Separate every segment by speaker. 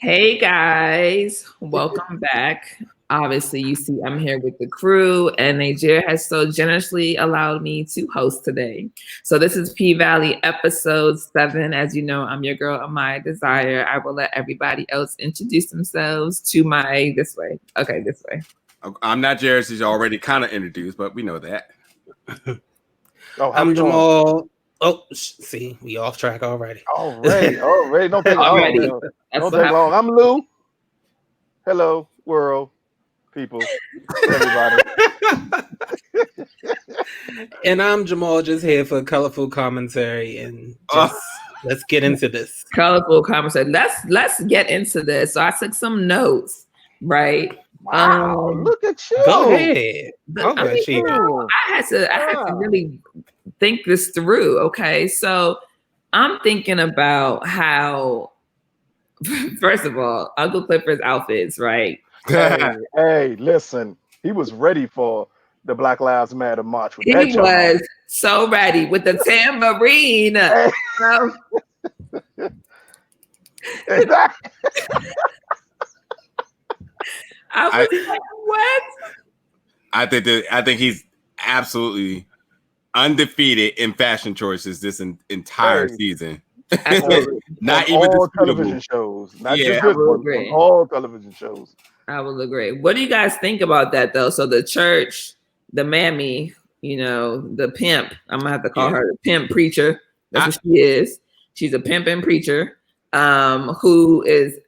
Speaker 1: Hey guys, welcome back. Obviously, you see, I'm here with the crew, and Nigeria has so generously allowed me to host today. So, this is P Valley episode 7. As you know, I'm your girl, My Desire. I will let everybody else introduce themselves to my this way. Okay, this way.
Speaker 2: I'm not Jared, she's already kind of introduced, but we know that.
Speaker 3: I'm Jamal. Oh, see, we off track already.
Speaker 1: Already.
Speaker 3: Don't take long.
Speaker 1: Don't take long.
Speaker 3: I'm Lou. Hello, world, people, everybody. And I'm Jamal, just here for colorful commentary and just let's get into this.
Speaker 1: Colorful conversation. Let's get into this. So I took some notes, right?
Speaker 3: Wow, look at you. Go ahead.
Speaker 1: I had to really think this through. Okay. So I'm thinking about how, first of all, Uncle Clifford's outfits, right?
Speaker 3: Hey, listen, he was ready for the Black Lives Matter march.
Speaker 1: He was so ready with the tambourine. I was like, what?
Speaker 2: I think he's absolutely undefeated in fashion choices this entire season. Not even
Speaker 3: all television shows. Not just
Speaker 1: this one,
Speaker 3: all television shows.
Speaker 1: I will agree. What do you guys think about that though? So the church, the mammy, the pimp. I'm gonna have to call her the pimp preacher. That's what she is. She's a pimp and preacher. Who is,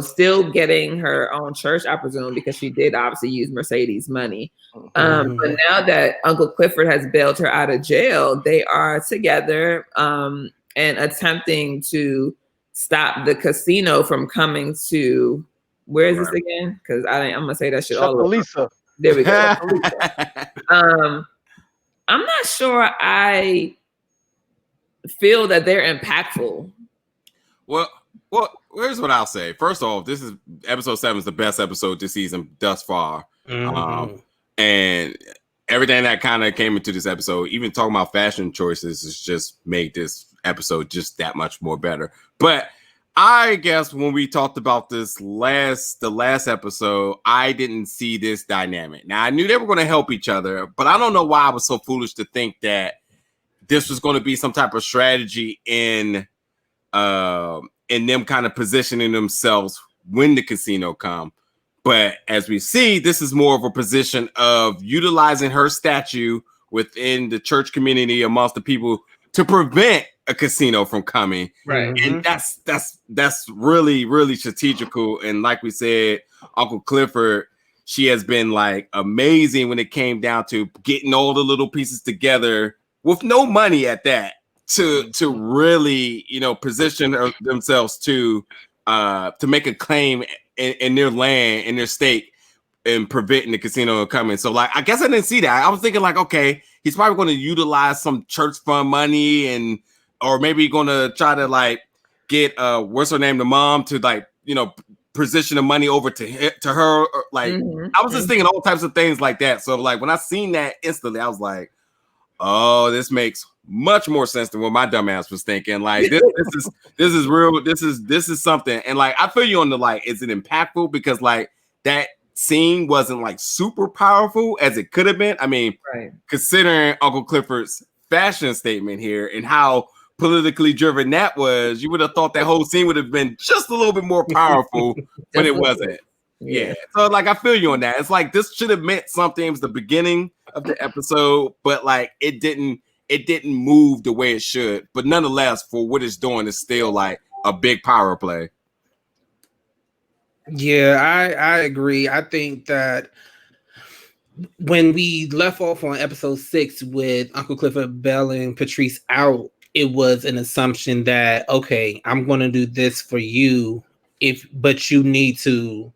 Speaker 1: still getting her own church, I presume, because she did obviously use Mercedes money. But now that Uncle Clifford has bailed her out of jail, they are together and attempting to stop the casino from coming to, where is this again? Because I'm gonna say that shit all over.
Speaker 3: Chucalissa.
Speaker 1: There we go. I'm not sure I feel that they're impactful.
Speaker 2: Well, here's what I'll say. First off, this is episode 7 is the best episode this season thus far. And everything that kind of came into this episode, even talking about fashion choices, has just made this episode just that much more better. But I guess when we talked about this the last episode, I didn't see this dynamic. Now I knew they were going to help each other, but I don't know why I was so foolish to think that this was going to be some type of strategy in them kind of positioning themselves when the casino come. But as we see, this is more of a position of utilizing her statue within the church community amongst the people to prevent a casino from coming.
Speaker 1: Right.
Speaker 2: And that's really, really strategical. And like we said, Uncle Clifford, she has been like amazing when it came down to getting all the little pieces together with no money at that. To really, position themselves to make a claim in their land, in their state, and preventing the casino coming. So, like, I guess I didn't see that. I was thinking, like, okay, he's probably going to utilize some church fund money, or maybe going to try to like get what's her name, the mom, to like position the money over to her. Like, I was just thinking all types of things like that. So, like, when I seen that instantly, I was like, oh, this makes much more sense than what my dumbass was thinking. Like this is real. This is something. And like I feel you on the like, is it impactful? Because like that scene wasn't like super powerful as it could have been. I mean, considering Uncle Clifford's fashion statement here and how politically driven that was, you would have thought that whole scene would have been just a little bit more powerful when it wasn't. Yeah. So like I feel you on that. It's like this should have meant something. It was the beginning of the episode, but like it didn't move the way it should. But nonetheless, for what it's doing, it's still like a big power play.
Speaker 3: Yeah, I agree. I think that when we left off on episode 6 with Uncle Clifford bailing Patrice out, it was an assumption that, okay, I'm going to do this for you, but you need to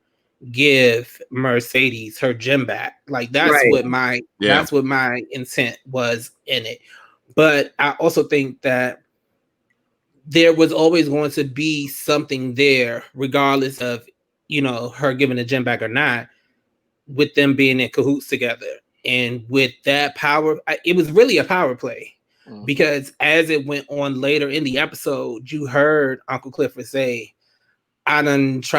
Speaker 3: give Mercedes her gem back. Like that's what my intent was in it. But I also think that there was always going to be something there, regardless of her giving the gem back or not, with them being in cahoots together. And with that power, it was really a power play. Because as it went on later in the episode, you heard Uncle Clifford say, I done used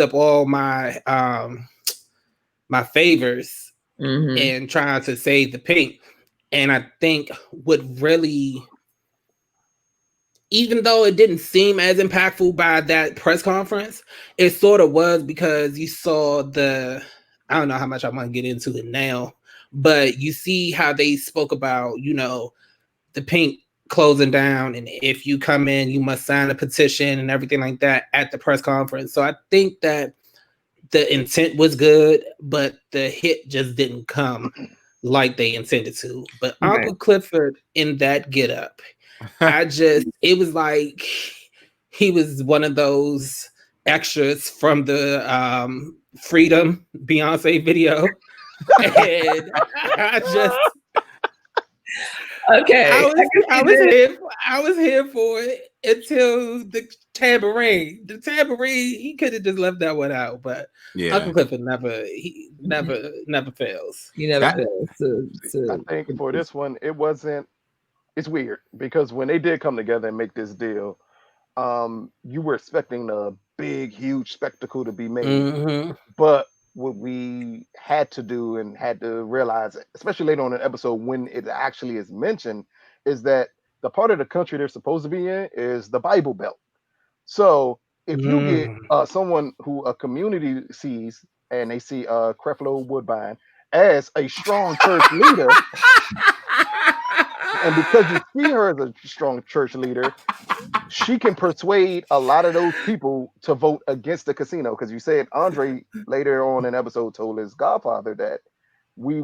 Speaker 3: up all my my favors and trying to save the Pynk. And I think what really, even though it didn't seem as impactful by that press conference, it sort of was, because you saw I don't know how much I want to get into it now, but you see how they spoke about, the Pynk closing down, and if you come in, you must sign a petition and everything like that at the press conference. So I think that the intent was good, but the hit just didn't come like they intended to. But Uncle Clifford in that get up, it was like he was one of those extras from the Freedom Beyonce video. And I just I was here for it until the tambourine. The tambourine, he could have just left that one out, but Uncle Clifford never fails.
Speaker 1: He never fails.
Speaker 4: I think for this one, it's weird because when they did come together and make this deal, you were expecting a big, huge spectacle to be made. But what we had to do and had to realize, especially later on in the episode when it actually is mentioned, is that the part of the country they're supposed to be in is the Bible Belt. So if you get someone who a community sees and they see Creflo Woodbine as a strong church leader, and because you see her as a strong church leader, she can persuade a lot of those people to vote against the casino. Because you said Andre later on in the episode told his godfather that he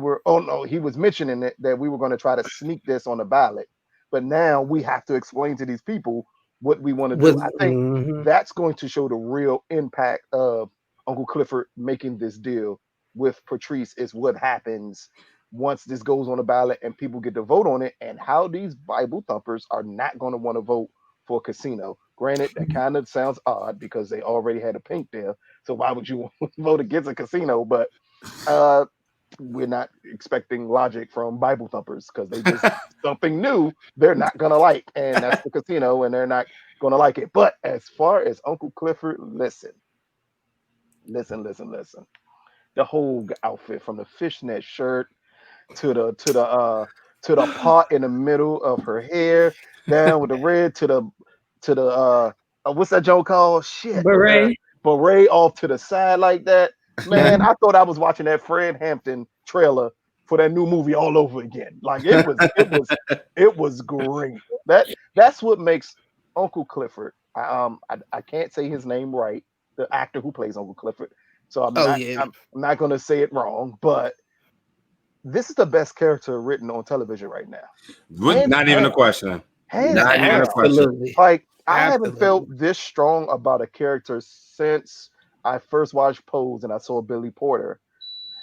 Speaker 4: was mentioning that we were going to try to sneak this on the ballot. But now we have to explain to these people what we want to do. I think that's going to show the real impact of Uncle Clifford making this deal with Patrice, is what happens once this goes on the ballot and people get to vote on it, and how these Bible thumpers are not going to want to vote for a casino. Granted, that kind of sounds odd because they already had a Pynk there. So why would you vote against a casino? But we're not expecting logic from Bible thumpers because they just something new they're not going to like. And that's the casino, and they're not going to like it. But as far as Uncle Clifford, listen. The whole outfit, from the fishnet shirt to the part in the middle of her hair, down with the red to the what's that joke called? Shit,
Speaker 1: beret
Speaker 4: off to the side like that. Man, I thought I was watching that Fred Hampton trailer for that new movie all over again. Like it was great. That's what makes Uncle Clifford. I can't say his name right. The actor who plays Uncle Clifford. So I'm not going to say it wrong, but this is the best character written on television right now.
Speaker 2: Not even a question.
Speaker 4: Not even a question. Like, I haven't felt this strong about a character since I first watched Pose and I saw Billy Porter.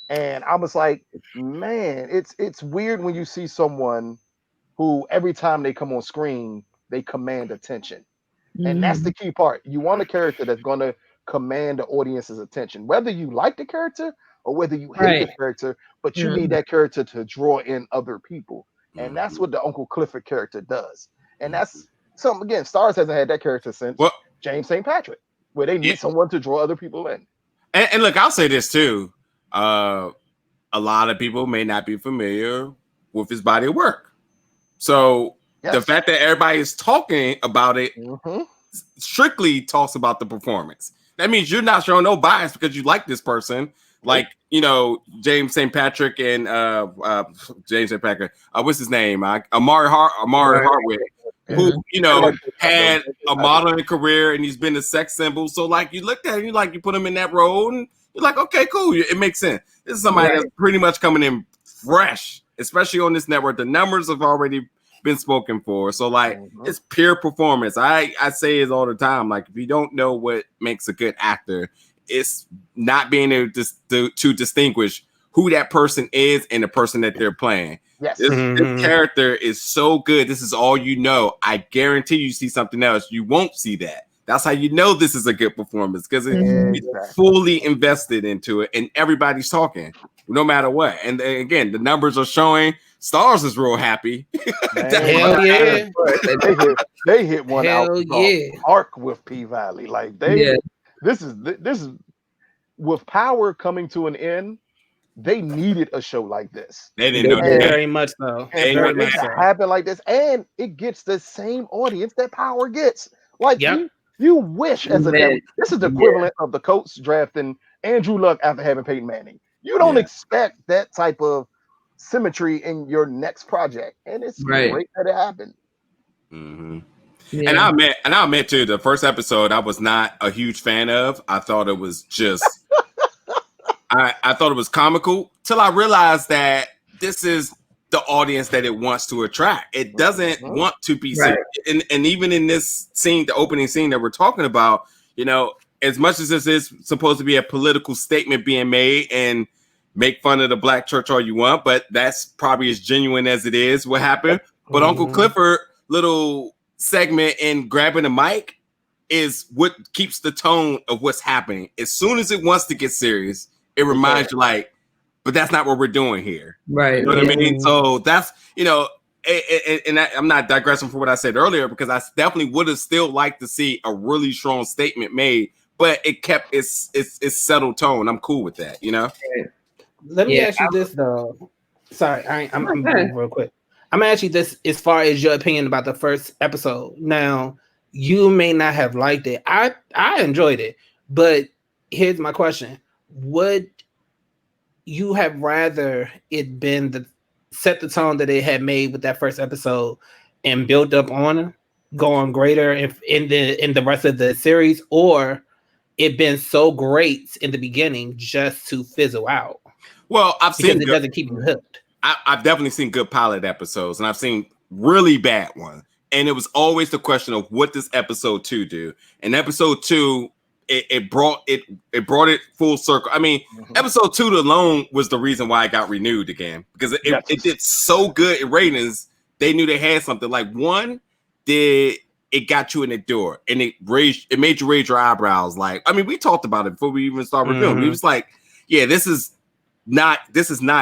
Speaker 4: And I was like, man, it's weird when you see someone who every time they come on screen, they command attention. And that's the key part. You want a character that's going to command the audience's attention, whether you like the character or whether you hate the character, but you need that character to draw in other people. And that's what the Uncle Clifford character does. And that's something, again, Starz hasn't had that character since James St. Patrick, where they need someone to draw other people in.
Speaker 2: And look, I'll say this too. A lot of people may not be familiar with his body of work. So the fact that everybody is talking about it strictly talks about the performance. That means you're not showing no bias because you like this person. Like, James St. Patrick and James St. Patrick. What's his name? Amari Hartwick, who, had a modeling career and he's been a sex symbol. So, like, you looked at him, you put him in that role and you're like, okay, cool. It makes sense. This is somebody that's pretty much coming in fresh, especially on this network. The numbers have already been spoken for. So, it's pure performance. I say it all the time. Like, if you don't know what makes a good actor, it's not being able to distinguish who that person is and the person that they're playing.
Speaker 4: Yes.
Speaker 2: This character is so good. This is all you know. I guarantee you see something else, you won't see that. That's how you know this is a good performance, because it's fully invested into it and everybody's talking. no matter what. And again, the numbers are showing Starz is real happy.
Speaker 3: Hell yeah.
Speaker 4: They hit one out
Speaker 3: Hell
Speaker 4: the park with P-Valley. Like this is with Power coming to an end. They needed a show like this.
Speaker 2: They didn't know that.
Speaker 3: Very much so.
Speaker 4: And
Speaker 3: Very
Speaker 4: for
Speaker 3: much
Speaker 4: it to
Speaker 3: so.
Speaker 4: happen like this, and it gets the same audience that Power gets. Like you wish as a network. This is the equivalent of the Colts drafting Andrew Luck after having Peyton Manning. You don't expect that type of symmetry in your next project, and it's great that it happened.
Speaker 2: Mm-hmm. Yeah. And I admit too, the first episode I was not a huge fan of. I thought it was just I thought it was comical till I realized that this is the audience that it wants to attract. It doesn't want to be serious. And even in this scene, the opening scene that we're talking about, you know, as much as this is supposed to be a political statement being made and make fun of the black church all you want, but that's probably as genuine as it is what happened. But Uncle Clifford little segment in grabbing the mic is what keeps the tone of what's happening. As soon as it wants to get serious, it reminds you like, but that's not what we're doing here.
Speaker 1: Right.
Speaker 2: You know what I mean? So that's, you know, I'm not digressing from what I said earlier, because I definitely would have still liked to see a really strong statement made, but it kept its settled tone. I'm cool with that, you know?
Speaker 3: Let me ask you this though. Sorry, I'm real quick. I'm gonna ask you this as far as your opinion about the first episode. Now, you may not have liked it. I enjoyed it, but here's my question. Would you have rather it been set the tone that it had made with that first episode and build up on going greater in the rest of the series, or it been so great in the beginning just to fizzle out?
Speaker 2: Well, I've seen
Speaker 3: it doesn't keep you hooked.
Speaker 2: I've definitely seen good pilot episodes, and I've seen really bad ones. And it was always the question of what does episode 2 do? And episode 2, it brought it full circle. I mean, episode 2 alone was the reason why it got renewed again, because it did so good in ratings. They knew they had something. Like one, it got you in the door, and it made you raise your eyebrows. Like, I mean, we talked about it before we even started reviewing. We was like, yeah, this is not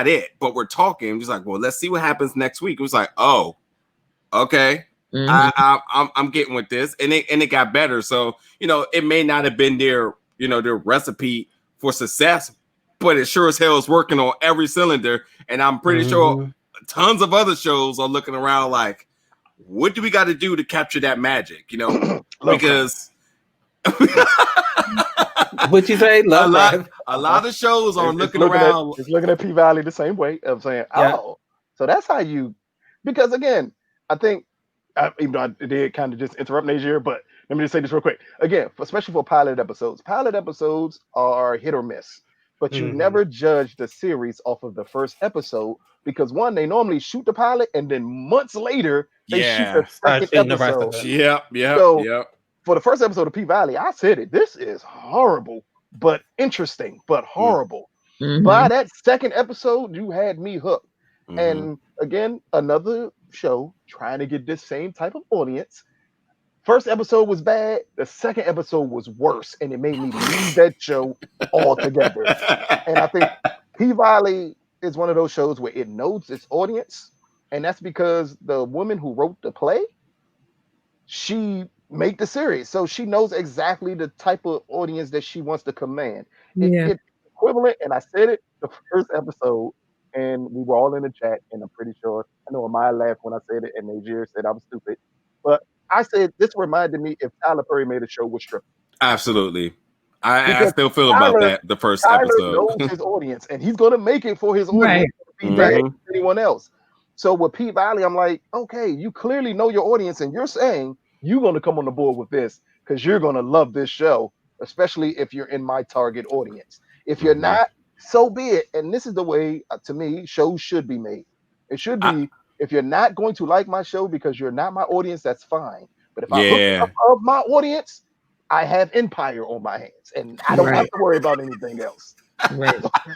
Speaker 2: it. But we're talking. Just like, well, let's see what happens next week. It was like, oh, okay. I'm getting with this, and it got better. So, you know, it may not have been their recipe for success, but it sure as hell is working on every cylinder. And I'm pretty sure tons of other shows are looking around like, what do we got to do to capture that magic? You know, because
Speaker 3: what you say?
Speaker 2: A lot of shows are looking around.
Speaker 4: It's looking at P-Valley the same way of saying, oh, so that's how you. Because again, I think. Even though I did kind of just interrupt Najir, but let me just say this real quick. Again, especially for pilot episodes are hit or miss, but you never judge the series off of the first episode, because one, they normally shoot the pilot and then months later they shoot the second episode. So for the first episode of P-Valley, I said it. This is horrible, but interesting, but horrible. By that second episode, you had me hooked. And again, another show trying to get this same type of audience. First episode was bad. The second episode was worse, and it made me leave that show altogether. And I think P-Valley is one of those shows where it knows its audience, and that's because the woman who wrote the play, she made the series, so she knows exactly the type of audience that she wants to command. It's equivalent, and I said it the first episode. And we were all in the chat, and I'm pretty sure, I know Amaya laughed when I said it, and Najir said I was stupid. But I said this reminded me if Tyler Perry made a show with strippers.
Speaker 2: Absolutely. I still feel about that, the first episode.
Speaker 4: Knows his audience, and he's going to make it for his audience to be better than anyone else. So with P-Valley, I'm like, okay, you clearly know your audience, and you're saying you're going to come on the board with this because you're going to love this show, especially if you're in my target audience. If you're not, so be it. And this is the way, to me, shows should be made. It should be, if you're not going to like my show because you're not my audience, that's fine. But if I hook up of my audience, I have empire on my hands, and I don't have to worry about anything else.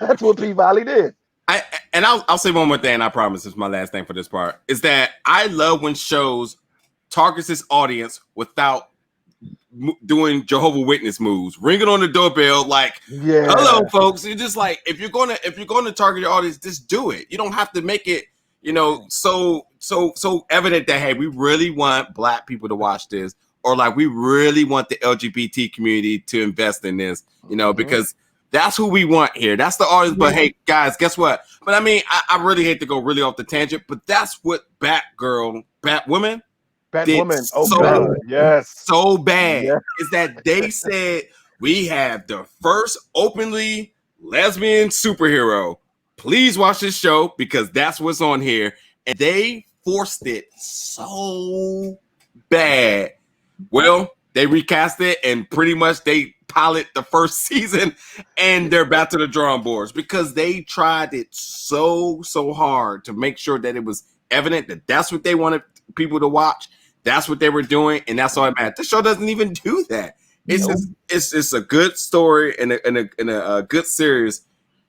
Speaker 4: That's what P-Valley did.
Speaker 2: I'll say one more thing, and I promise it's my last thing for this part, is that I love when shows targets its audience without doing Jehovah Witness moves, ringing on the doorbell, like, hello, folks. You're just like, if you're gonna target your audience, just do it. You don't have to make it, so evident that, hey, we really want Black people to watch this, or like we really want the LGBT community to invest in this, because that's who we want here. That's the audience. But hey, guys, guess what? But I mean, I really hate to go really off the tangent, but that's what Batwoman so bad is that they said we have the first openly lesbian superhero. Please watch this show because that's what's on here. And they forced it so bad. Well, they recast it and pretty much they pilot the first season and they're back to the drawing boards because they tried it so hard to make sure that it was evident that that's what they wanted people to watch. That's what they were doing, and that's all it mattered. The show doesn't even do that. It's a good story and a good series,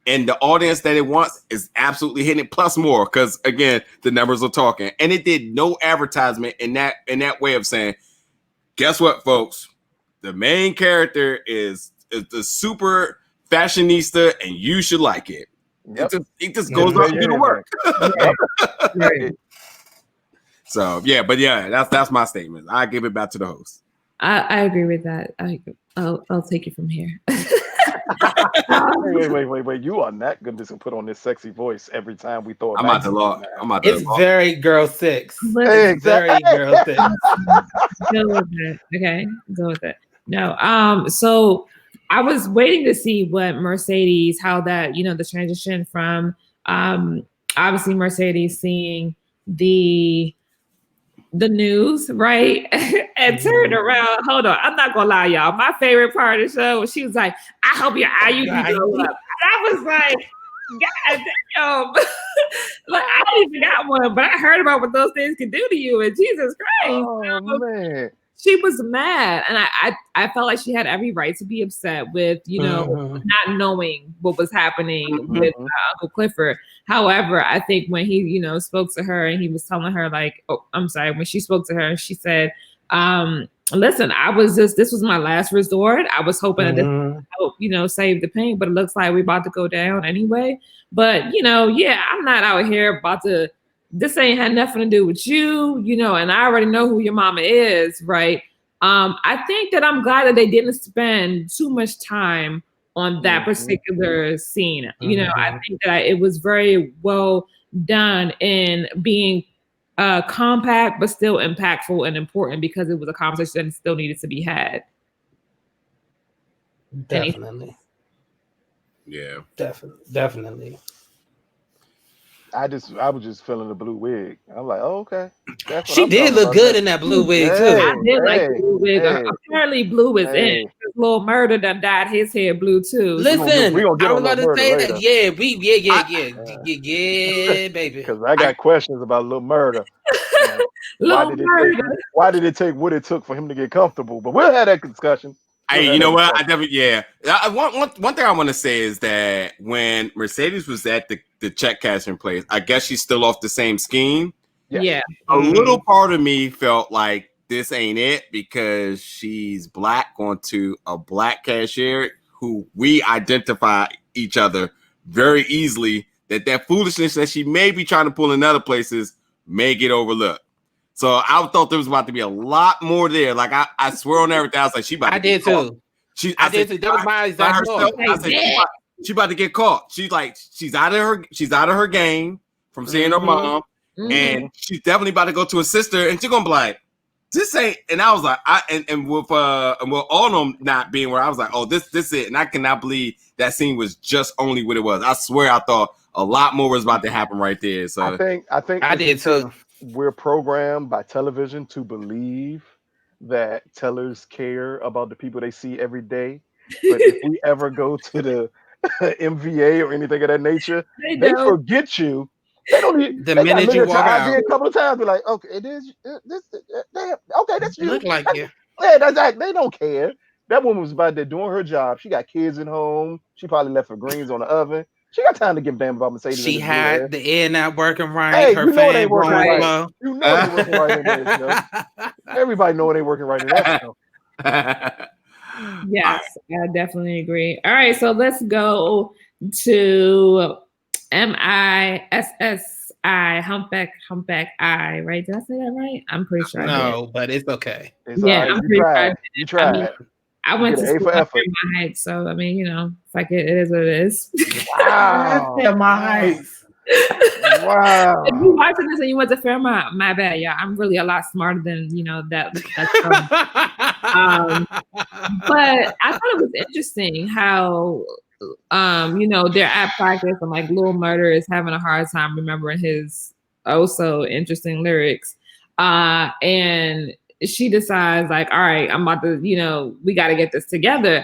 Speaker 2: and the audience that it wants is absolutely hitting it, plus more, because again, the numbers are talking. And it did no advertisement in that way of saying, guess what, folks? The main character is the super fashionista, and you should like it. It just goes up and do the work. So that's my statement. I give it back to the host.
Speaker 1: I agree with that. I'll take it from here.
Speaker 4: Wait! You are not going to put on this sexy voice every time we throw it.
Speaker 3: It's very girl six.
Speaker 4: Hey,
Speaker 3: very girl six.
Speaker 1: Go with it. Okay, go with it. No. So I was waiting to see what Mercedes, how that the transition from obviously Mercedes seeing the news, right? And turned around. Hold on. I'm not gonna lie, y'all. My favorite part of the show was she was like, I hope your IUD go up. And I was like, God damn. Like, I didn't even got one, but I heard about what those things can do to you. And Jesus Christ.
Speaker 4: Oh, man.
Speaker 1: She was mad. And I felt like she had every right to be upset with, not knowing what was happening with Uncle Clifford. However, I think when he, spoke to her and he was telling her when she spoke to her and she said, listen, this was my last resort. I was hoping that this would help, save the pain, but it looks like we're about to go down anyway. But, I'm not out here this ain't had nothing to do with you, and I already know who your mama is, right? I think that I'm glad that they didn't spend too much time on that particular scene. I think that it was very well done in being compact, but still impactful and important because it was a conversation that still needed to be had.
Speaker 3: Definitely.
Speaker 2: Yeah.
Speaker 3: Definitely.
Speaker 4: I was just feeling the blue wig. I'm like, oh, okay.
Speaker 3: She did look good in that blue wig too.
Speaker 1: I did like the blue wig. Apparently, blue is in. Little Murder done dyed his hair blue too.
Speaker 3: Listen,
Speaker 4: we gonna get
Speaker 3: I was about to say
Speaker 4: later.
Speaker 3: that. Yeah, baby.
Speaker 4: Because I got questions about Little Murder. Why did it take what it took for him to get comfortable? But we'll have that discussion.
Speaker 2: Hey, you know what? I definitely, one thing I want to say is that when Mercedes was at the check cashing place, I guess she's still off the same scheme.
Speaker 1: Yeah.
Speaker 2: A little part of me felt like this ain't it because she's Black going to a Black cashier who we identify each other very easily. That foolishness that she may be trying to pull in other places may get overlooked. So I thought there was about to be a lot more there. Like I swear on everything. I was like, she about to get caught.
Speaker 3: I did too. That was my exact thought.
Speaker 2: I said, she about to get caught. She's like, she's out of her game from seeing her mom, and she's definitely about to go to her sister, and she's gonna be like, this ain't. And I was like, and with all of them not being where I was like, oh, this it, and I cannot believe that scene was just only what it was. I swear, I thought a lot more was about to happen right there. So
Speaker 4: I think
Speaker 3: I did too.
Speaker 4: We're programmed by television to believe that tellers care about the people they see every day. But if we ever go to the MVA or anything of that nature, they forget you. They don't need
Speaker 3: the minute you walk out.
Speaker 4: A couple of times, be like, okay, it is this. Okay, that's you.
Speaker 3: Look like you.
Speaker 4: Yeah, that's that. They don't care. That woman was about there doing her job. She got kids at home. She probably left her greens on the oven. She got time to give a damn about Mercedes.
Speaker 3: She had the air not working right.
Speaker 4: Hey,
Speaker 3: her
Speaker 4: you know it ain't
Speaker 3: working
Speaker 4: right.
Speaker 3: Low.
Speaker 4: You know it ain't working right in there. Everybody know it ain't working right in that show.
Speaker 1: Yes, I definitely agree. All right, so let's go to MISSI, humpback I, right? Did I say that right? I'm pretty sure I did.
Speaker 3: No, but it's okay.
Speaker 4: It's
Speaker 1: Yeah,
Speaker 4: all right.
Speaker 1: I'm
Speaker 4: You
Speaker 1: pretty sure I
Speaker 4: tried.
Speaker 1: did.
Speaker 4: You
Speaker 1: I mean,
Speaker 4: tried.
Speaker 1: I
Speaker 4: You
Speaker 1: went
Speaker 4: get
Speaker 1: to
Speaker 4: an A
Speaker 1: school
Speaker 4: for
Speaker 1: up
Speaker 4: effort.
Speaker 1: in my heights, so I mean, it's like it is what it is.
Speaker 4: Wow.
Speaker 3: Nice.
Speaker 4: Wow.
Speaker 1: If you watching this and you went to Fairmont, my bad, yeah. I'm really a lot smarter than that. But I thought it was interesting how they're at practice and like Lil Murder is having a hard time remembering his so interesting lyrics. And she decides like, all right, I'm about to, we got to get this together.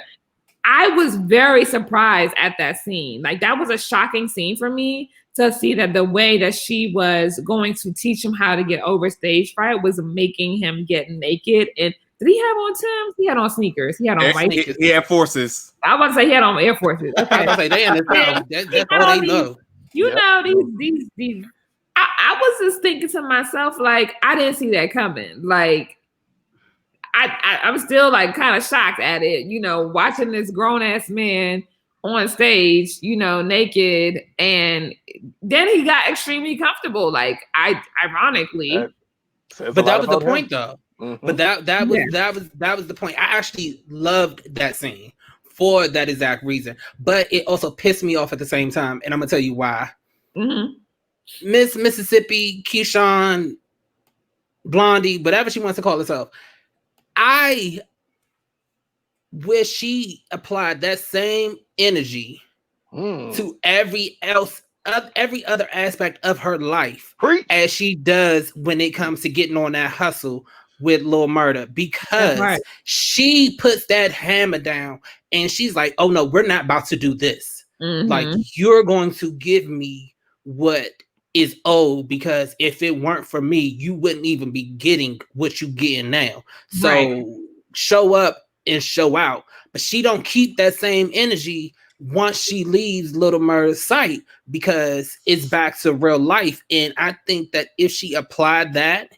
Speaker 1: I was very surprised at that scene. Like that was a shocking scene for me to see that the way that she was going to teach him how to get over stage fright was making him get naked. And did he have on Timbs? He had on sneakers. He had on white
Speaker 3: sneakers.
Speaker 2: He had forces.
Speaker 1: I was about to say he had on Air Forces. Okay.
Speaker 3: I was like, they in the South. That's all they know.
Speaker 1: These. I was just thinking to myself, like, I didn't see that coming. Like, I'm still like kind of shocked at it, watching this grown ass man on stage, naked, and then he got extremely comfortable. Like, ironically,
Speaker 3: but that was the point, though.
Speaker 4: Mm-hmm.
Speaker 3: But that was the point. I actually loved that scene for that exact reason. But it also pissed me off at the same time, and I'm gonna tell you why.
Speaker 1: Mm-hmm.
Speaker 3: Miss Mississippi, Keyshawn, Blondie, whatever she wants to call herself. I wish she applied that same energy to every other aspect of her life as she does when it comes to getting on that hustle with Lil Murder, because she puts that hammer down and she's like, oh no, we're not about to do this. Like, you're going to give me what is owed, because if it weren't for me, you wouldn't even be getting what you getting now. So show up and show out. But she don't keep that same energy once she leaves Little Murder's sight, because it's back to real life. And I think that if she applied that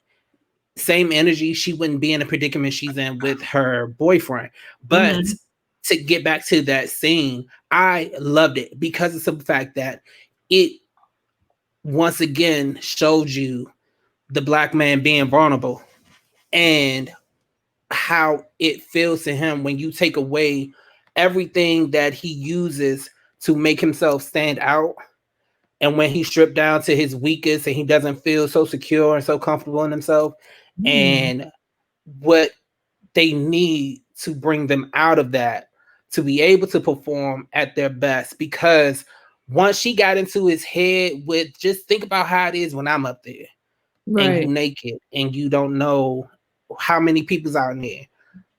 Speaker 3: same energy, she wouldn't be in a predicament she's in with her boyfriend. But to get back to that scene, I loved it because of the fact that it once again showed you the black man being vulnerable and how it feels to him when you take away everything that he uses to make himself stand out. And when he's stripped down to his weakest and he doesn't feel so secure and so comfortable in himself, and what they need to bring them out of that to be able to perform at their best. Because once she got into his head with, just think about how it is when I'm up there and you naked and you don't know how many people's out there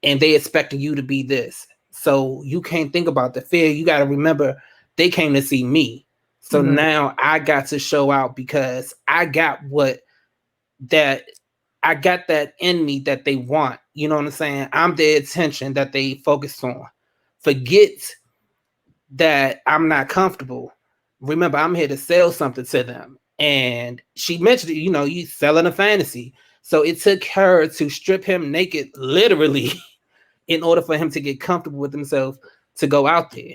Speaker 3: and they expecting you to be this. So you can't think about the fear. You got to remember they came to see me. So now I got to show out because I got that in me that they want. You know what I'm saying? I'm the attention that they focus on. Forget that I'm not comfortable. Remember, I'm here to sell something to them. And she mentioned, you selling a fantasy. So it took her to strip him naked, literally, in order for him to get comfortable with himself to go out there.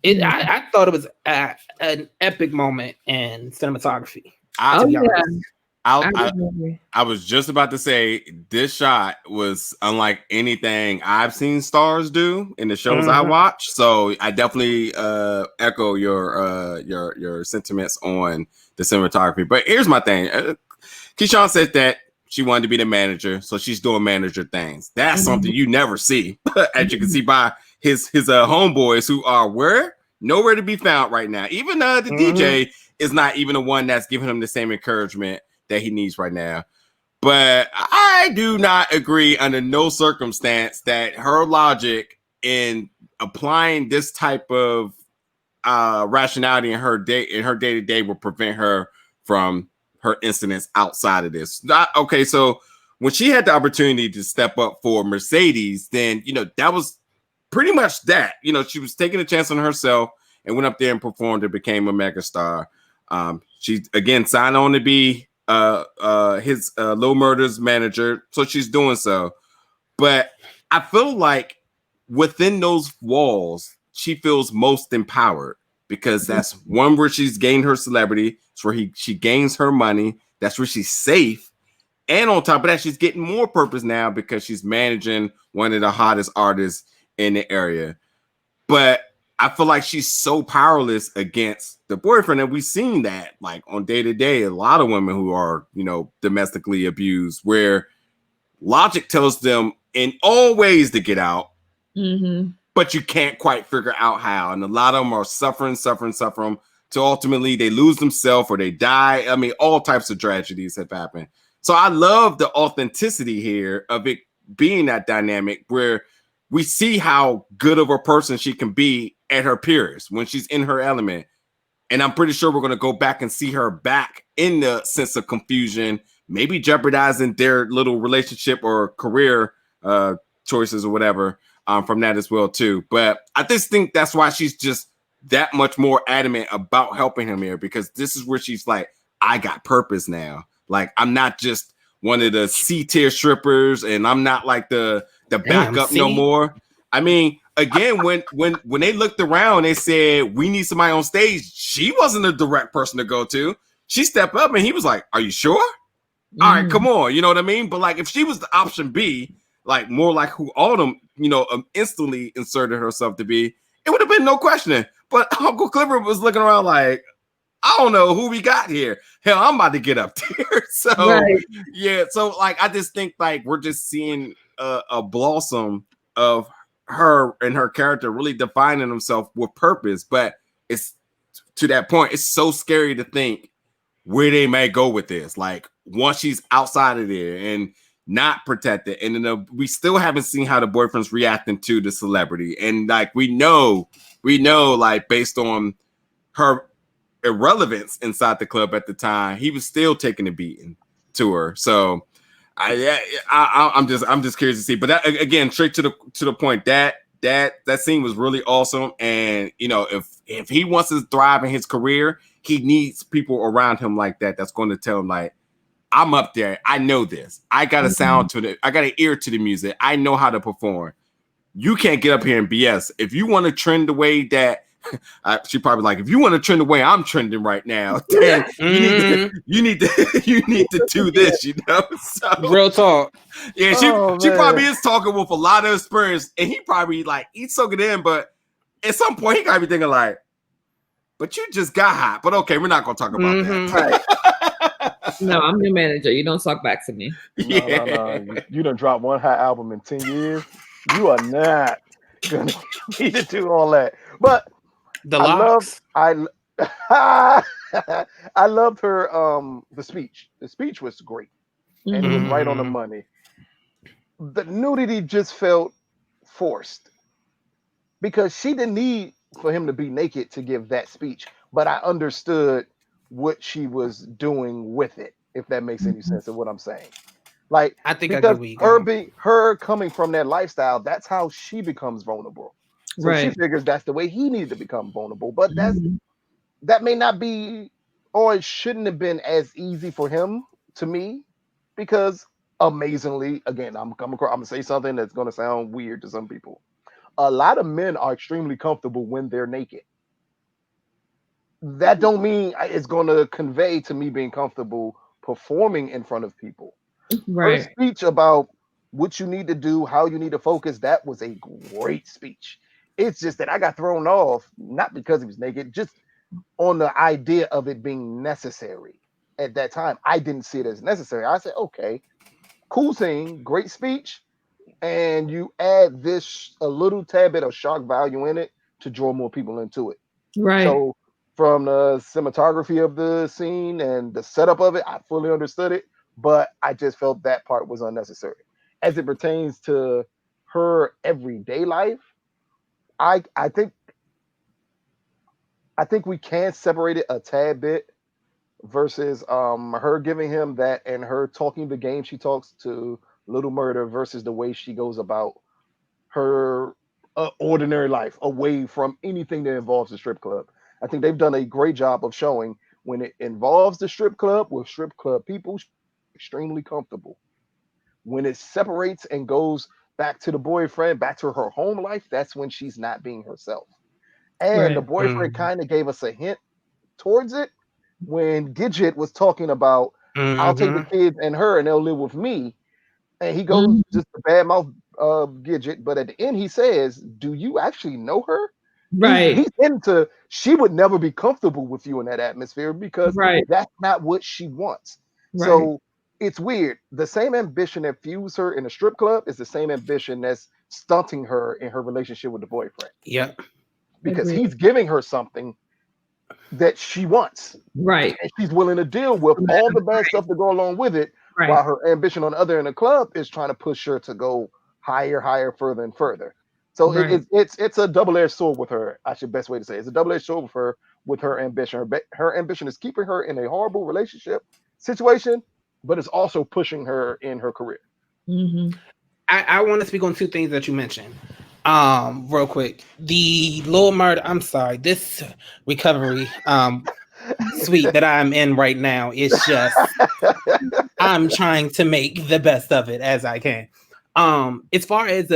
Speaker 3: I thought it was an epic moment in cinematography.
Speaker 2: I was just about to say this shot was unlike anything I've seen Starz do in the shows I watch. So I definitely echo your sentiments on the cinematography. But here's my thing: Keyshawn said that she wanted to be the manager, so she's doing manager things. That's something you never see, as you can see by his homeboys who are nowhere to be found right now. Even the DJ is not even the one that's giving him the same encouragement that he needs right now. But I do not agree under no circumstance that her logic in applying this type of rationality in her day-to-day will prevent her from her incidents outside of this. Okay, so when she had the opportunity to step up for Mercedes, then that was pretty much that. She was taking a chance on herself and went up there and performed and became a megastar. She again signed on to be his Lil Murder's manager, so she's doing so. But I feel like within those walls, she feels most empowered because that's one where she's gained her celebrity. It's where she gains her money. That's where she's safe. And on top of that, she's getting more purpose now because she's managing one of the hottest artists in the area. But I feel like she's so powerless against the boyfriend. And we've seen that like on day to day, a lot of women who are, domestically abused, where logic tells them in all ways to get out, but you can't quite figure out how. And a lot of them are suffering till ultimately they lose themselves or they die. I mean, all types of tragedies have happened. So I love the authenticity here of it being that dynamic where we see how good of a person she can be at her peers when she's in her element. And I'm pretty sure we're going to go back and see her back in the sense of confusion, maybe jeopardizing their little relationship or career choices or whatever from that as well, too. But I just think that's why she's just that much more adamant about helping him here, because this is where she's like, I got purpose now. Like, I'm not just one of the C-tier strippers, and I'm not like the backup no more. I mean, again, when they looked around, they said, we need somebody on stage. She wasn't a direct person to go to. She stepped up and he was like, are you sure? All right, come on. You know what I mean? But like, if she was the option B, like more like who Autumn, instantly inserted herself to be, it would have been no questioning. But Uncle Clifford was looking around like, I don't know who we got here. Hell, I'm about to get up there. So yeah, so like I just think like we're just seeing a blossom of her and her character really defining himself with purpose. But it's to that point, it's so scary to think where they may go with this. Like once she's outside of there and not protected, and then we still haven't seen how the boyfriend's reacting to the celebrity. And like we know, like based on her irrelevance inside the club at the time, he was still taking a beating to her. So I'm just curious to see. But that, again, straight to the point, that scene was really awesome. And if he wants to thrive in his career, he needs people around him like that. That's going to tell him like, I'm up there. I know this. I got a sound to it. I got an ear to the music. I know how to perform. You can't get up here and BS. If you want to trend the way that she probably like, if you want to trend the way I'm trending right now, then you need to do this, So
Speaker 3: real talk.
Speaker 2: Yeah, she probably is talking with a lot of experience, and he probably like he's soaking it in, but at some point he gotta be thinking like, but you just got hot. But okay, we're not gonna talk about that.
Speaker 1: Right. No, I'm your manager. You don't talk back to me.
Speaker 4: No. You done dropped one hot album in 10 years. You are not gonna need to do all that. But I loved her the speech. The speech was great. And it was right on the money. The nudity just felt forced. Because she didn't need for him to be naked to give that speech. But I understood what she was doing with it, if that makes any sense of what I'm saying. Like,
Speaker 3: I think
Speaker 4: because her coming from that lifestyle, that's how she becomes vulnerable. So she figures that's the way he needed to become vulnerable. But that may not be, or it shouldn't have been as easy for him, to me, because amazingly, again, I'm gonna say something that's gonna sound weird to some people. A lot of men are extremely comfortable when they're naked. That don't mean it's going to convey to me being comfortable performing in front of people. Her speech about what you need to do, how you need to focus, that was a great speech. It's just that I got thrown off, not because he was naked, just on the idea of it being necessary. At that time, I didn't see it as necessary. I said, okay, cool scene, great speech, and you add this a little tad bit of shock value in it to draw more people into it.
Speaker 1: Right.
Speaker 4: So from the cinematography of the scene and the setup of it, I fully understood it, but I just felt that part was unnecessary. As it pertains to her everyday life, I think we can separate it a tad bit versus her giving him that and her talking the game she talks to Little Murder versus the way she goes about her ordinary life away from anything that involves the strip club. I think they've done a great job of showing when it involves the strip club with strip club people, extremely comfortable. When it separates and goes back to the boyfriend, back to her home life, that's when she's not being herself. And the
Speaker 1: Right.
Speaker 4: boyfriend kind of gave us a hint towards it when Gidget was talking about, I'll take the kids and her and they'll live with me. And he goes
Speaker 1: Mhm.
Speaker 4: just to badmouth Gidget, but at the end he says, "Do you actually know her?"
Speaker 1: Right.
Speaker 4: He's into. She would never be comfortable with you in that atmosphere because
Speaker 1: Right.
Speaker 4: that's not what she wants.
Speaker 1: Right.
Speaker 4: So it's weird. The same ambition that fuels her in a strip club is the same ambition that's stunting her in her relationship with the boyfriend
Speaker 3: Yep.
Speaker 4: because
Speaker 1: Agreed.
Speaker 4: he's giving her something that she wants,
Speaker 1: Right.
Speaker 4: and she's willing to deal with all the bad stuff that go along with it,
Speaker 1: Right.
Speaker 4: while her ambition on the other end of the club is trying to push her to go higher, higher, further, and further. So
Speaker 1: Right.
Speaker 4: it's a double-edged sword with her. I should best way to say it. It's a double-edged sword with her ambition. Her ambition is keeping her in a horrible relationship situation, but it's also pushing her in her career.
Speaker 1: Mm-hmm.
Speaker 3: I want to speak on two things that you mentioned. Real quick. The Lil Murder, I'm sorry, this recovery suite that I'm in right now is just I'm trying to make the best of it as I can. As far as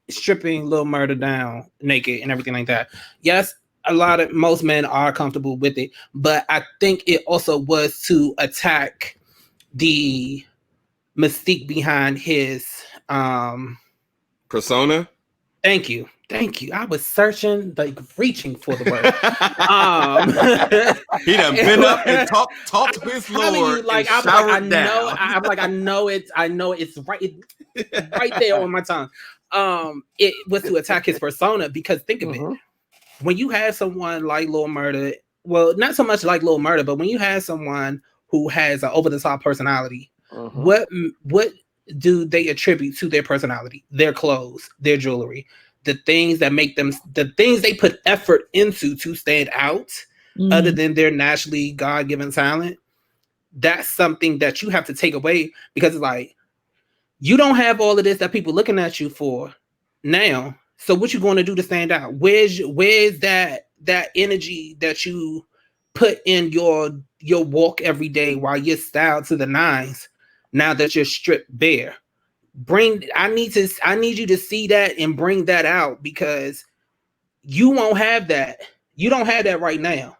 Speaker 3: stripping Lil Murder down naked and everything like that, yes, most men are comfortable with it, but I think it also was to attack the mystique behind his
Speaker 2: persona.
Speaker 3: Thank you. I was searching, like reaching for the word.
Speaker 2: He done been up and talked to his Lord.
Speaker 3: Like I know it's right there on my tongue. It was to attack his persona because think of it. When you have someone like Lil Murder, well, not so much like Lil Murder, but when you have someone who has an over the top personality, what do they attribute to their personality? Their clothes, their jewelry, the things that make them, the things they put effort into to stand out, other than their naturally God-given talent. That's something that you have to take away because it's like you don't have all of this that people looking at you for now. So what you going to do to stand out? Where's that energy that you put in your walk every day while you're styled to the nines? Now that you're stripped bare, I need you to see that and bring that out because you won't have that. You don't have that right now.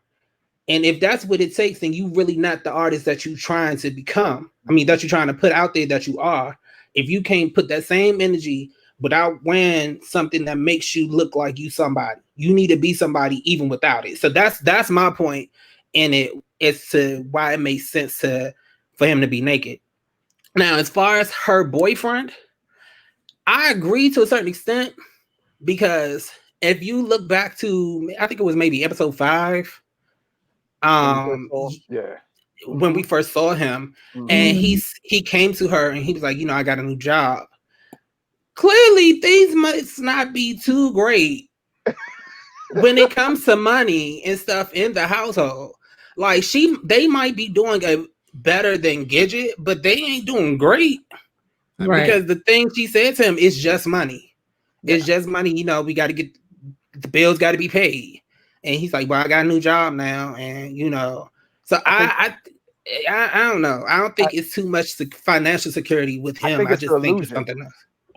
Speaker 3: And if that's what it takes, then you really not the artist that you're trying to become. I mean, that you're trying to put out there that you are. If you can't put that same energy without wearing something that makes you look like you somebody, you need to be somebody even without it. So that's my point in it as to why it makes sense for him to be naked. Now, as far as her boyfriend, I agree to a certain extent because if you look back to, I think it was maybe episode 5, when we first saw him, and he came to her and he was like, I got a new job. Clearly, things must not be too great when it comes to money and stuff in the household. Like they might be doing better than Gidget, but they ain't doing great. Right. Because the thing she said to him is just money. Yeah. It's just money. We got to get the bills got to be paid. And he's like, well, I got a new job now. And, so I don't know. I don't think it's too much financial security with him. I just think it's something else.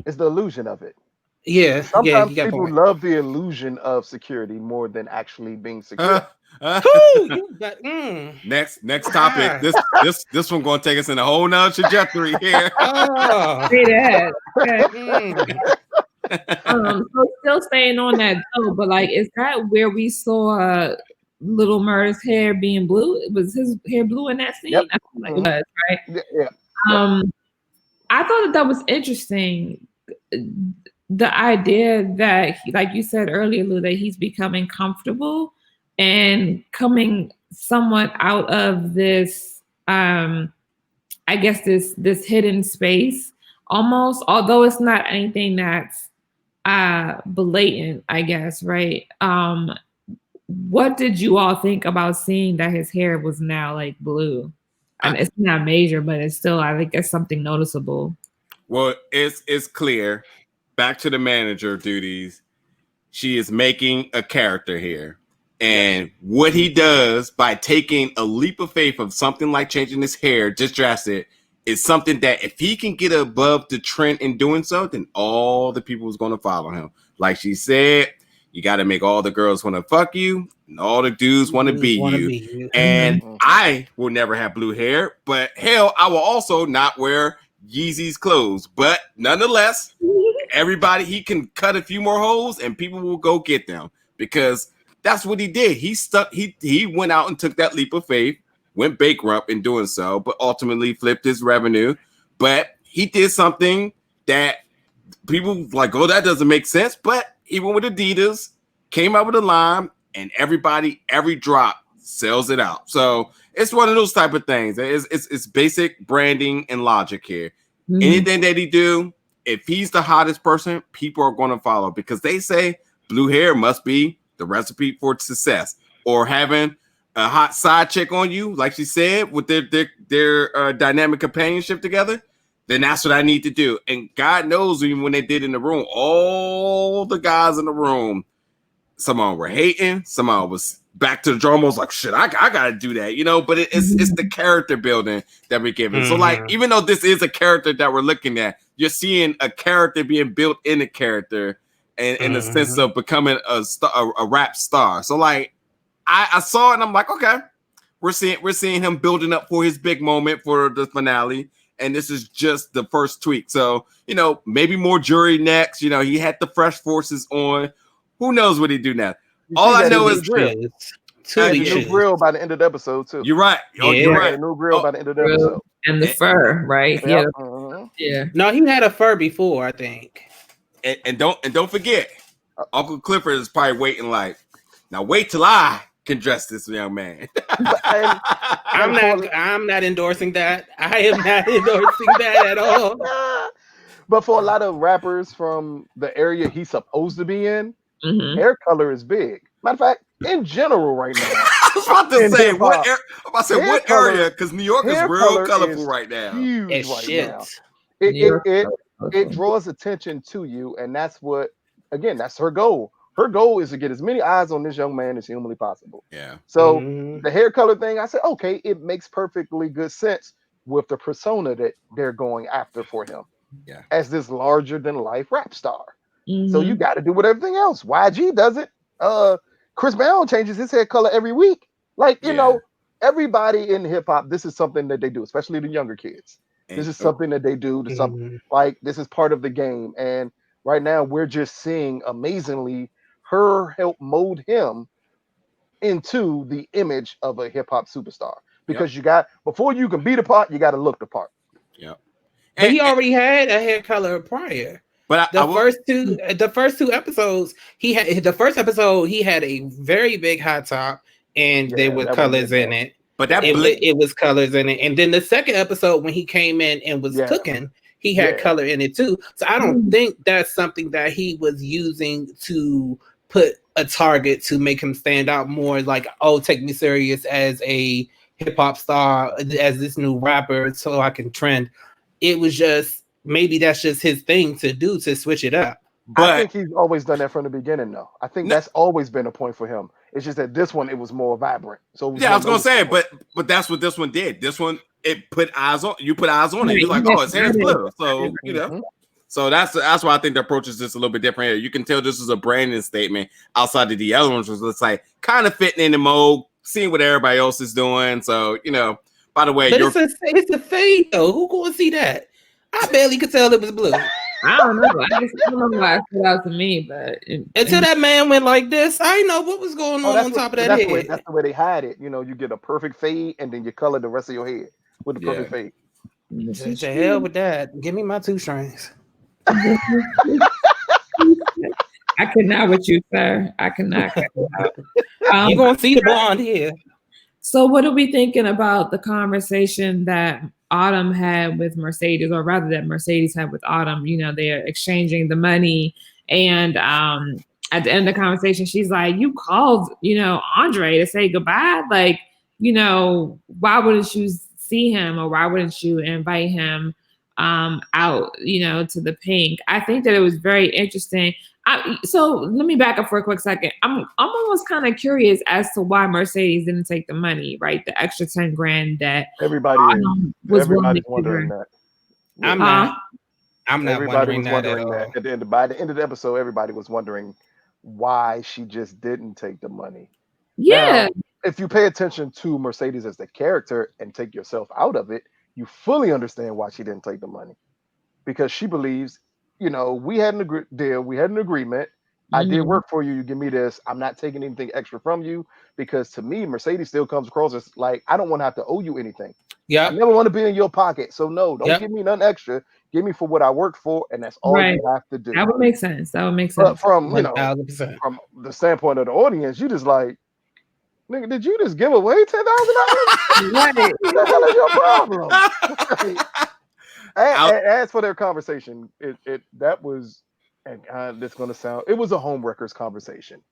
Speaker 4: It's the illusion of it.
Speaker 3: Yeah.
Speaker 4: Sometimes people love the illusion of security more than actually being secure.
Speaker 2: Next topic. This one gonna take us in a whole nother trajectory here.
Speaker 1: Say that. So still staying on that though, but like, is that where we saw Little Murder's hair being blue? Was his hair blue in that scene?
Speaker 4: Yep.
Speaker 1: I feel like it was, right?
Speaker 4: Yeah.
Speaker 1: I thought that was interesting. The idea that, like you said earlier, Lou, that he's becoming comfortable and coming somewhat out of this, I guess this hidden space almost, although it's not anything that's blatant, I guess, right? What did you all think about seeing that his hair was now like blue? And it's not major, but it's still, I think it's something noticeable.
Speaker 2: Well, it's clear. Back to the manager duties. She is making a character here. And what he does by taking a leap of faith of something like changing his hair, just drastic, is something that if he can get above the trend in doing so, then all the people is going to follow him. Like she said, you got to make all the girls want to fuck you and all the dudes want to be you. And I will never have blue hair, but hell, I will also not wear Yeezy's clothes. But nonetheless, everybody, he can cut a few more holes and people will go get them because that's what he did. He went out and took that leap of faith, went bankrupt in doing so, but ultimately flipped his revenue. But he did something that people like, oh, that doesn't make sense. But he went with Adidas, came out with a line, and everybody, every drop sells it out. So it's one of those type of things. It's basic branding and logic here. Mm-hmm. Anything that he do, if he's the hottest person, people are going to follow because they say blue hair must be the recipe for success. Or having a hot side chick on you, like she said, with their dynamic companionship together, then that's what I need to do. And God knows even when they did in the room, all the guys in the room, some of them were hating, some of them was back to the drum, was like, shit, I gotta do that, you know. But it's the character building that we're giving. So like, even though this is a character that we're looking at, you're seeing a character being built in a character, and in the sense of becoming a rap star. So like, I saw it and I'm like, okay, we're seeing him building up for his big moment for the finale, and this is just the first tweak. So you know, maybe more jury next. You know, he had the fresh forces on. Who knows what he do now? All I know is
Speaker 4: new grill by the end of the episode too.
Speaker 2: You're right. Oh,
Speaker 3: yeah.
Speaker 2: You're right.
Speaker 4: New grill by the end of the episode.
Speaker 1: And the fur, right?
Speaker 4: Yep.
Speaker 1: Yeah.
Speaker 3: No, he had a fur before, I think.
Speaker 2: And don't forget, Uncle Clifford is probably waiting like, now wait till I can dress this young man.
Speaker 3: I'm not endorsing that. I am not endorsing that at all.
Speaker 4: But for a lot of rappers from the area he's supposed to be in, hair color is big. Matter of fact, in general, right now.
Speaker 2: I was about to say what area? Because New York is real colorful right now.
Speaker 4: Huge right now. It draws attention to you, and that's what, again, that's her goal. Her goal is to get as many eyes on this young man as humanly possible.
Speaker 2: Yeah.
Speaker 4: So the hair color thing, I said, okay, it makes perfectly good sense with the persona that they're going after for him.
Speaker 2: Yeah.
Speaker 4: As this larger than life rap star. So you got to do with everything else. YG does it. Chris Brown changes his hair color every week. Like, you know, everybody in hip hop, this is something that they do, especially the younger kids. This is something that they do to something like this is part of the game. And right now we're just seeing amazingly her help mold him into the image of a hip hop superstar. Because you got, before you can be the part, you got to look the part.
Speaker 2: Yep.
Speaker 3: But he already had a hair color prior. But the first two episodes, he had a very big hot top, and there were colors in it.
Speaker 2: But
Speaker 3: it was colors in it. And then the second episode, when he came in and was cooking, he had color in it too. So I don't think that's something that he was using to put a target to make him stand out more. Like, oh, take me serious as a hip hop star, as this new rapper, so I can trend. It was just, maybe that's just his thing to do, to switch it up.
Speaker 4: But I think he's always done that from the beginning, though. I think that's always been a point for him. It's just that this one, it was more vibrant. So
Speaker 2: I was gonna say, but that's what this one did. This one, it put eyes on you. Put eyes on it. You're like, oh, his hair's blue. So you know. So that's why I think the approach is just a little bit different here. You can tell this is a branding statement outside of the other ones, was it's like kind of fitting in the mode, seeing what everybody else is doing. So you know. By the way,
Speaker 3: but it's a fade though. Who gonna see that? I barely could tell it was blue.
Speaker 1: I don't know. I don't know why it stood out to me, but
Speaker 3: until that man went like this, I didn't know what was going on top of that head.
Speaker 4: That's the way they hide it. You know, you get a perfect fade, and then you color the rest of your head with the perfect fade.
Speaker 3: To hell with that. Give me my 2 strings.
Speaker 1: I cannot with you, sir. I cannot.
Speaker 3: You're gonna see the blonde here.
Speaker 1: So what are we thinking about the conversation that Autumn had with Mercedes, or rather that Mercedes had with Autumn? You know, they're exchanging the money, and at the end of the conversation, she's like, you called, you know, Andre to say goodbye. Like, you know, why wouldn't you see him, or why wouldn't you invite him out, you know, to the Pynk? I think that it was very interesting. So let me back up for a quick second. I'm almost kind of curious as to why Mercedes didn't take the money, right? The extra 10 grand that
Speaker 4: Everybody
Speaker 1: was
Speaker 4: everybody's wondering that.
Speaker 3: I'm not
Speaker 4: Everybody
Speaker 3: wondering
Speaker 4: was
Speaker 3: that
Speaker 4: wondering
Speaker 3: at
Speaker 4: that.
Speaker 3: all.
Speaker 4: By the end of the episode, everybody was wondering why she just didn't take the money.
Speaker 1: Yeah.
Speaker 4: Now, if you pay attention to Mercedes as the character and take yourself out of it, you fully understand why she didn't take the money. Because she believes, we had an deal, we had an agreement. I did work for you. You give me this. I'm not taking anything extra from you, because to me, Mercedes still comes across as like, I don't want to have to owe you anything.
Speaker 3: Yeah.
Speaker 4: I never want to be in your pocket. So no, don't give me nothing extra. Give me for what I worked for, and that's all you have to do.
Speaker 1: That would make sense.
Speaker 4: But from
Speaker 3: 1000%.
Speaker 4: from the standpoint of the audience, you just like, nigga, did you just give away $10,000?
Speaker 1: Right.
Speaker 4: What the hell is your problem? And as for their conversation, that was, and it's gonna sound, it was a homewreckers conversation,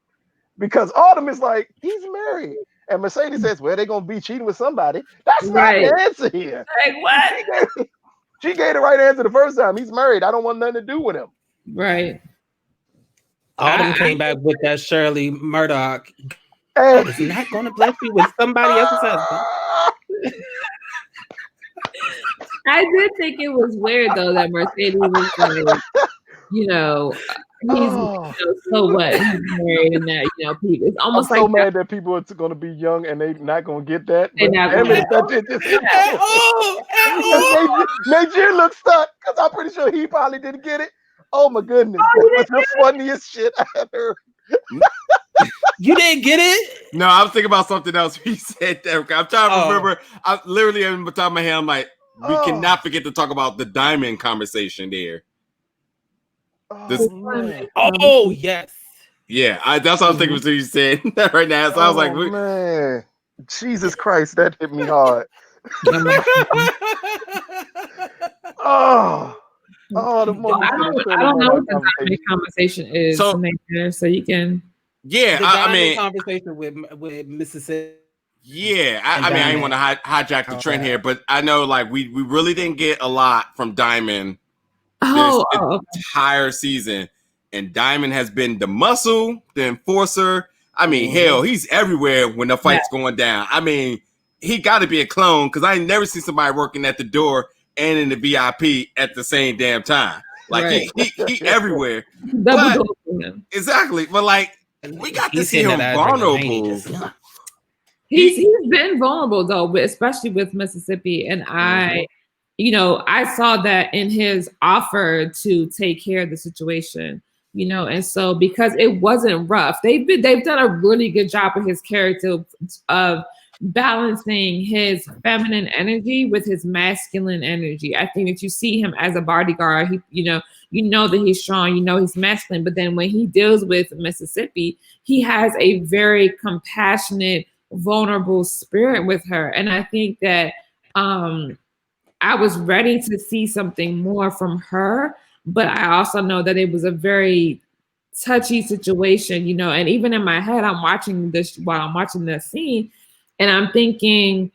Speaker 4: because Autumn is like, he's married, and Mercedes says, well, they're gonna be cheating with somebody. That's not the answer here.
Speaker 1: Like what?
Speaker 4: She gave the right answer the first time. He's married. I don't want nothing to do with him.
Speaker 1: Right.
Speaker 3: Autumn came back with that Shirley Murdoch.
Speaker 4: Hey.
Speaker 3: Is not going to bless you with somebody else's husband.
Speaker 1: I did think it was weird though that Mercedes was like, he's so what? He's married and that, people. It's almost
Speaker 4: I'm
Speaker 1: like
Speaker 4: so mad that people are going to be young and they're not going to get that.
Speaker 1: They're not going to get
Speaker 4: that. Najir looks stuck, because I'm pretty sure he probably didn't get it. Oh my goodness. That was the funniest shit I ever heard.
Speaker 3: You didn't get it?
Speaker 2: No, I was thinking about something else. He said that. I'm trying to remember. I literally, in the top of my head, I'm like, we cannot forget to talk about the diamond conversation there.
Speaker 3: Yes.
Speaker 2: Yeah, that's what I was thinking until you said that right now. So I was like,
Speaker 4: man, Jesus Christ, that hit me hard. The moment
Speaker 1: I don't know what the diamond conversation is. So you can.
Speaker 2: Yeah,
Speaker 3: I mean, conversation with Mississippi.
Speaker 2: Yeah, I mean, I didn't want to hijack the trend here, but I know like we really didn't get a lot from Diamond this entire season, and Diamond has been the muscle, the enforcer. I mean, hell, he's everywhere when the fight's going down. I mean, he got to be a clone, because I ain't never seen somebody working at the door and in the VIP at the same damn time. Like he everywhere. Exactly, but like we got to see him vulnerable.
Speaker 1: He's been vulnerable though, especially with Mississippi, and I saw that in his offer to take care of the situation, and so because it wasn't rough, they've done a really good job with his character of balancing his feminine energy with his masculine energy. I think that you see him as a bodyguard. He, that he's strong, he's masculine, but then when he deals with Mississippi, he has a very compassionate, vulnerable spirit with her. And I think that I was ready to see something more from her, but I also know that it was a very touchy situation, and even in my head, I'm watching this while I'm watching the scene, and I'm thinking,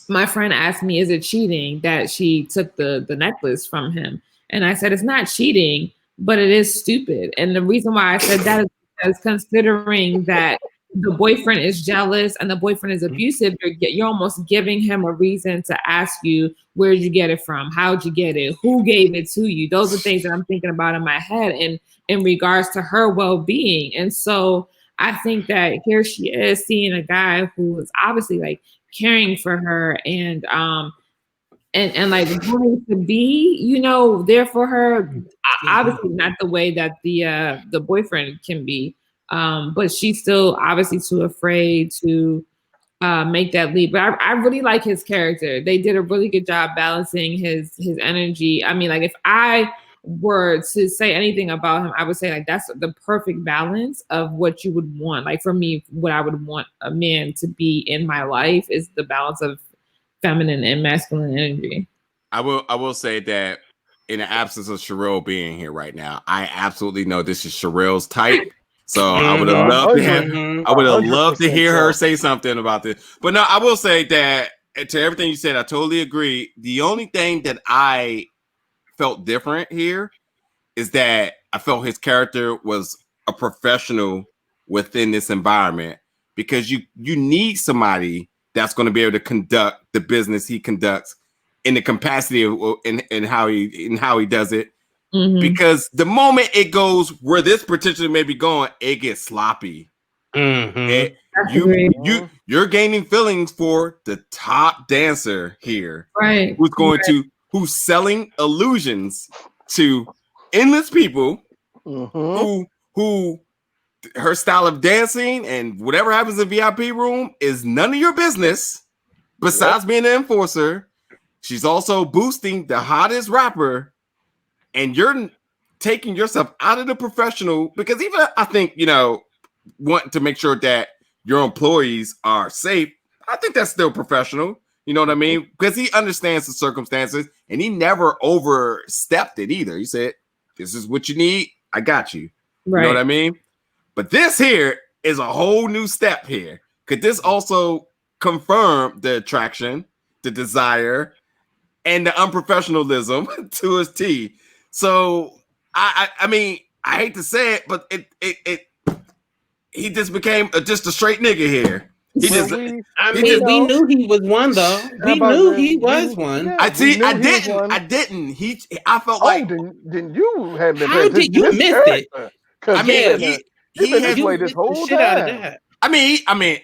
Speaker 1: my friend asked me, is it cheating that she took the necklace from him? And I said, it's not cheating, but it is stupid. And the reason why I said that is because considering that the boyfriend is jealous and the boyfriend is abusive, you're almost giving him a reason to ask you, where'd you get it from? How'd you get it? Who gave it to you? Those are things that I'm thinking about in my head and in regards to her well-being. And so I think that here she is seeing a guy who is obviously like caring for her and like wanting to be, there for her. Obviously not the way that the boyfriend can be. But she's still obviously too afraid to make that leap. But I really like his character. They did a really good job balancing his energy. I mean, like if I were to say anything about him, I would say like that's the perfect balance of what you would want. Like for me, what I would want a man to be in my life is the balance of feminine and masculine energy.
Speaker 2: I will say that in the absence of Sherelle being here right now, I absolutely know this is Sherelle's type. So I would have loved to hear her say something about this. But no, I will say that to everything you said, I totally agree. The only thing that I felt different here is that I felt his character was a professional within this environment, because you need somebody that's going to be able to conduct the business he conducts in the capacity of in how he does it.
Speaker 1: Mm-hmm.
Speaker 2: Because the moment it goes where this potentially may be going, it gets sloppy.
Speaker 3: Mm-hmm.
Speaker 2: You're gaining feelings for the top dancer here,
Speaker 1: right?
Speaker 2: Who's selling illusions to endless people,
Speaker 4: Mm-hmm.
Speaker 2: who her style of dancing and whatever happens in VIP room is none of your business. Besides being an enforcer, she's also boosting the hottest rapper, and you're taking yourself out of the professional, because even I think, wanting to make sure that your employees are safe, I think that's still professional. You know what I mean? Because he understands the circumstances, and he never overstepped it either. He said, "This is what you need. I got you."
Speaker 1: Right.
Speaker 2: You know what I mean? But this here is a whole new step here. Could this also confirm the attraction, the desire, and the unprofessionalism to his T? So I mean, I hate to say it, but he just became just a straight nigga here.
Speaker 3: We knew he was one, though. We knew he was one.
Speaker 2: I didn't. I felt like.
Speaker 4: Didn't you have been?
Speaker 3: How did you miss it?
Speaker 4: I
Speaker 2: mean,
Speaker 4: he been this way this whole time.
Speaker 2: I mean,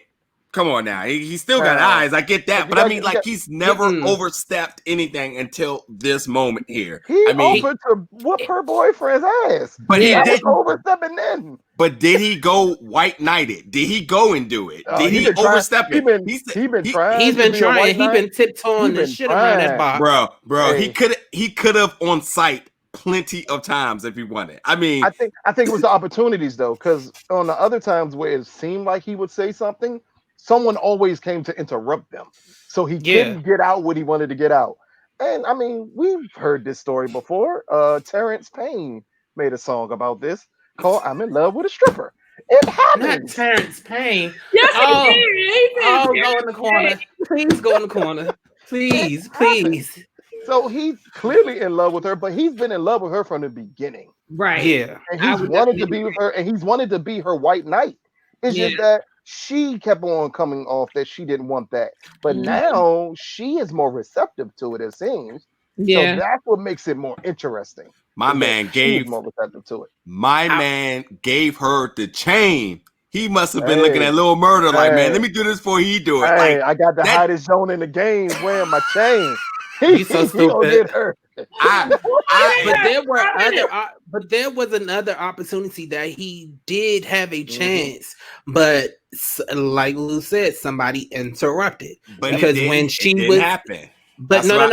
Speaker 2: come on now. He still got eyes. I get that, but I mean, like, he's never overstepped anything until this moment here.
Speaker 4: He offered to whoop her boyfriend's ass,
Speaker 2: but he didn't
Speaker 4: overstepping then.
Speaker 2: But did he go white knighted? Did he go and do it? Did he overstep it?
Speaker 4: He been trying.
Speaker 3: He's been trying. He's been tiptoeing the shit around that box,
Speaker 2: bro. Hey. He could have on site plenty of times if he wanted. I mean,
Speaker 4: I think it was the opportunities though, because on the other times where it seemed like he would say something, someone always came to interrupt them, so he couldn't get out what he wanted to get out. And I mean, we've heard this story before. Terrence Payne made a song about this called "I'm in Love with a Stripper." It happened.
Speaker 3: Not Terrence Payne.
Speaker 1: Yes,
Speaker 3: go in the corner. Please go in the corner. Please.
Speaker 4: So he's clearly in love with her, but he's been in love with her from the beginning.
Speaker 1: Right.
Speaker 3: Yeah.
Speaker 4: And he's wanted to be with her, and he's wanted to be her white knight. It's just that she kept on coming off that she didn't want that. But now she is more receptive to it, it seems.
Speaker 1: Yeah.
Speaker 4: So that's what makes it more interesting.
Speaker 2: My man gave
Speaker 4: more receptive to it.
Speaker 2: Man gave her the chain. He must have been looking at Little Murder like, man, let me do this before he do it.
Speaker 4: Hey,
Speaker 2: like,
Speaker 4: I got the hottest zone in the game wearing my chain.
Speaker 3: He's so stupid.
Speaker 4: But
Speaker 3: there was another opportunity that he did have a chance, but like Lou said, somebody interrupted.
Speaker 2: But
Speaker 3: because when she was
Speaker 2: happen.
Speaker 3: But not.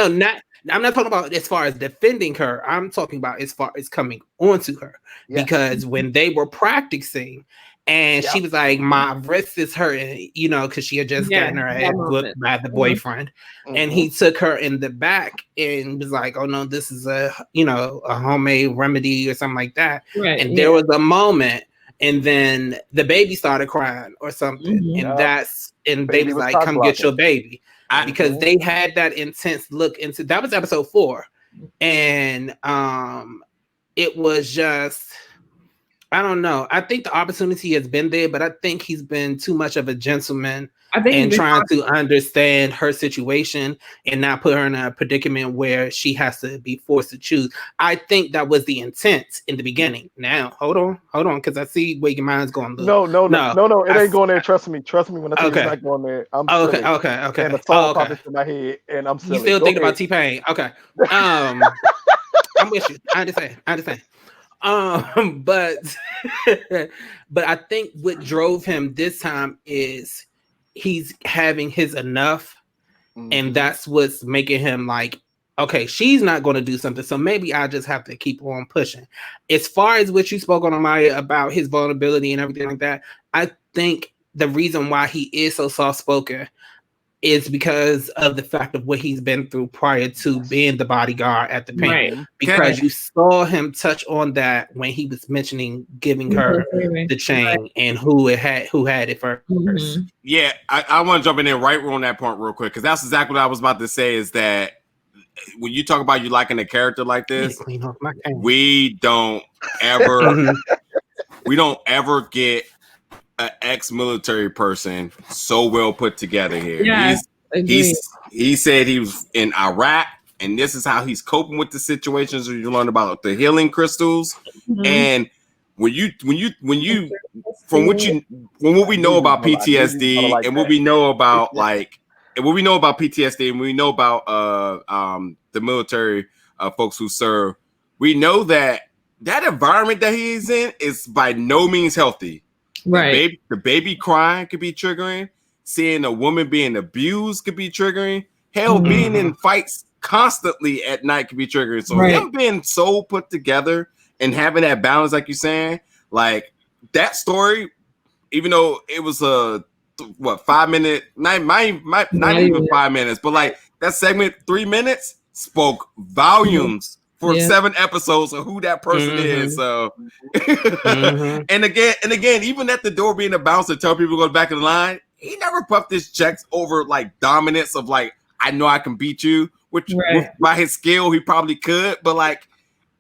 Speaker 3: I'm not talking about as far as defending her. I'm talking about as far as coming onto her. Yeah. Because when they were practicing, and she was like, "My wrist is hurting," because she had just gotten her ass whooped by the boyfriend, and he took her in the back and was like, "Oh no, this is a homemade remedy or something like that."
Speaker 1: Right,
Speaker 3: and there was a moment, and then the baby started crying or something, and they was like, "Come get your baby," because they had that intense look into that was episode 4, and it was just. I don't know. I think the opportunity has been there, but I think he's been too much of a gentleman and trying to understand her situation and not put her in a predicament where she has to be forced to choose. I think that was the intent in the beginning. Now, hold on, because I see where your mind's going.
Speaker 4: No. It ain't going there. Trust me when I say it's not going there. I'm silly.
Speaker 3: Okay.
Speaker 4: And the song popped into my head, and I'm silly.
Speaker 3: You still thinking about T-Pain? Okay. I'm with you. I understand. But I think what drove him this time is he's having his enough, and that's what's making him like, okay, she's not going to do something, so maybe I just have to keep on pushing. As far as what you spoke on, Amaya, about his vulnerability and everything like that, I think the reason why he is so soft-spoken is because of the fact of what he's been through prior to being the bodyguard at the Pynk.
Speaker 1: Right.
Speaker 3: Because you saw him touch on that when he was mentioning giving her the chain and who had it first.
Speaker 2: Yeah, I want to jump in there right on that point real quick, because that's exactly what I was about to say, is that when you talk about you liking a character like
Speaker 3: I need to
Speaker 2: this,
Speaker 3: clean off my can.
Speaker 2: we don't ever get an ex-military person so well put together here.
Speaker 1: Yeah,
Speaker 2: He said he was in Iraq, and this is how he's coping with the situations. You learn about the healing crystals, and when what we know about PTSD and what we know about PTSD and we know about the military folks who serve, we know that environment that he's in is by no means healthy.
Speaker 1: Right.
Speaker 2: The baby crying could be triggering. Seeing a woman being abused could be triggering. Hell, being in fights constantly at night could be triggering. So him being so put together and having that balance, like you're saying, like that story, even though it was a 5 minute, not even 5 minutes, but like that segment, 3 minutes spoke volumes for 7 episodes of who that person is. So, and again, even at the door being a bouncer, tell people to go back in the line. He never puffed his checks over like dominance of like, I know I can beat you, which by his skill he probably could, but like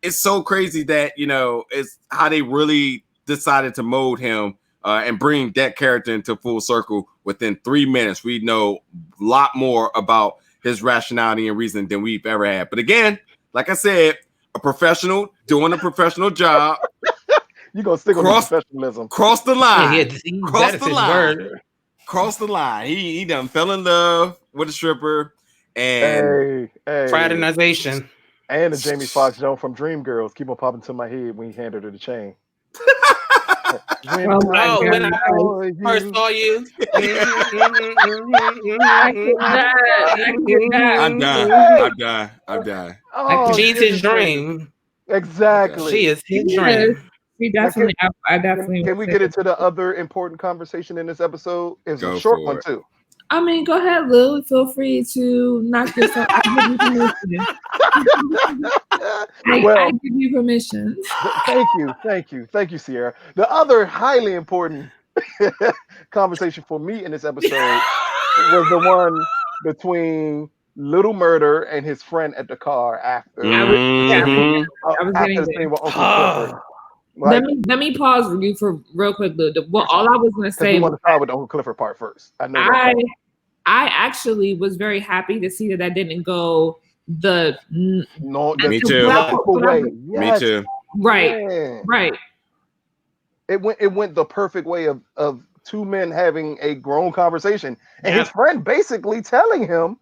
Speaker 2: it's so crazy that it's how they really decided to mold him and bring that character into full circle. Within 3 minutes, we know a lot more about his rationality and reason than we've ever had. But again, like I said, a professional doing a professional job.
Speaker 4: You gonna stick with professionalism?
Speaker 2: Cross the line.
Speaker 3: Cross
Speaker 2: the line. He done fell in love with a stripper and
Speaker 3: fraternization.
Speaker 4: And the Jamie Foxx Joan from Dreamgirls keep on popping to my head when he handed her the chain.
Speaker 3: When I first saw you.
Speaker 2: I'm done.
Speaker 3: She's his dream.
Speaker 4: Exactly.
Speaker 3: She is his dream.
Speaker 1: We definitely. I definitely.
Speaker 4: Can we get into the other important conversation in this episode? It's a short one too.
Speaker 1: I mean, go ahead, Lou. Feel free to knock yourself. I give you permission.
Speaker 4: Thank you, Sierra. The other highly important conversation for me in this episode was the one between Little Murder and his friend at the car after.
Speaker 1: I was
Speaker 4: after the scene with Uncle Clifford.
Speaker 1: Like, let me pause you for real quick, Lou. All I was going to say.
Speaker 4: You want to start with the Uncle Clifford part first.
Speaker 1: I actually was very happy to see that didn't go the
Speaker 2: me too.
Speaker 4: Way.
Speaker 2: Yes. Me too.
Speaker 1: Right.
Speaker 4: Yeah.
Speaker 1: Right.
Speaker 4: It went the perfect way of two men having a grown conversation and his friend basically telling him,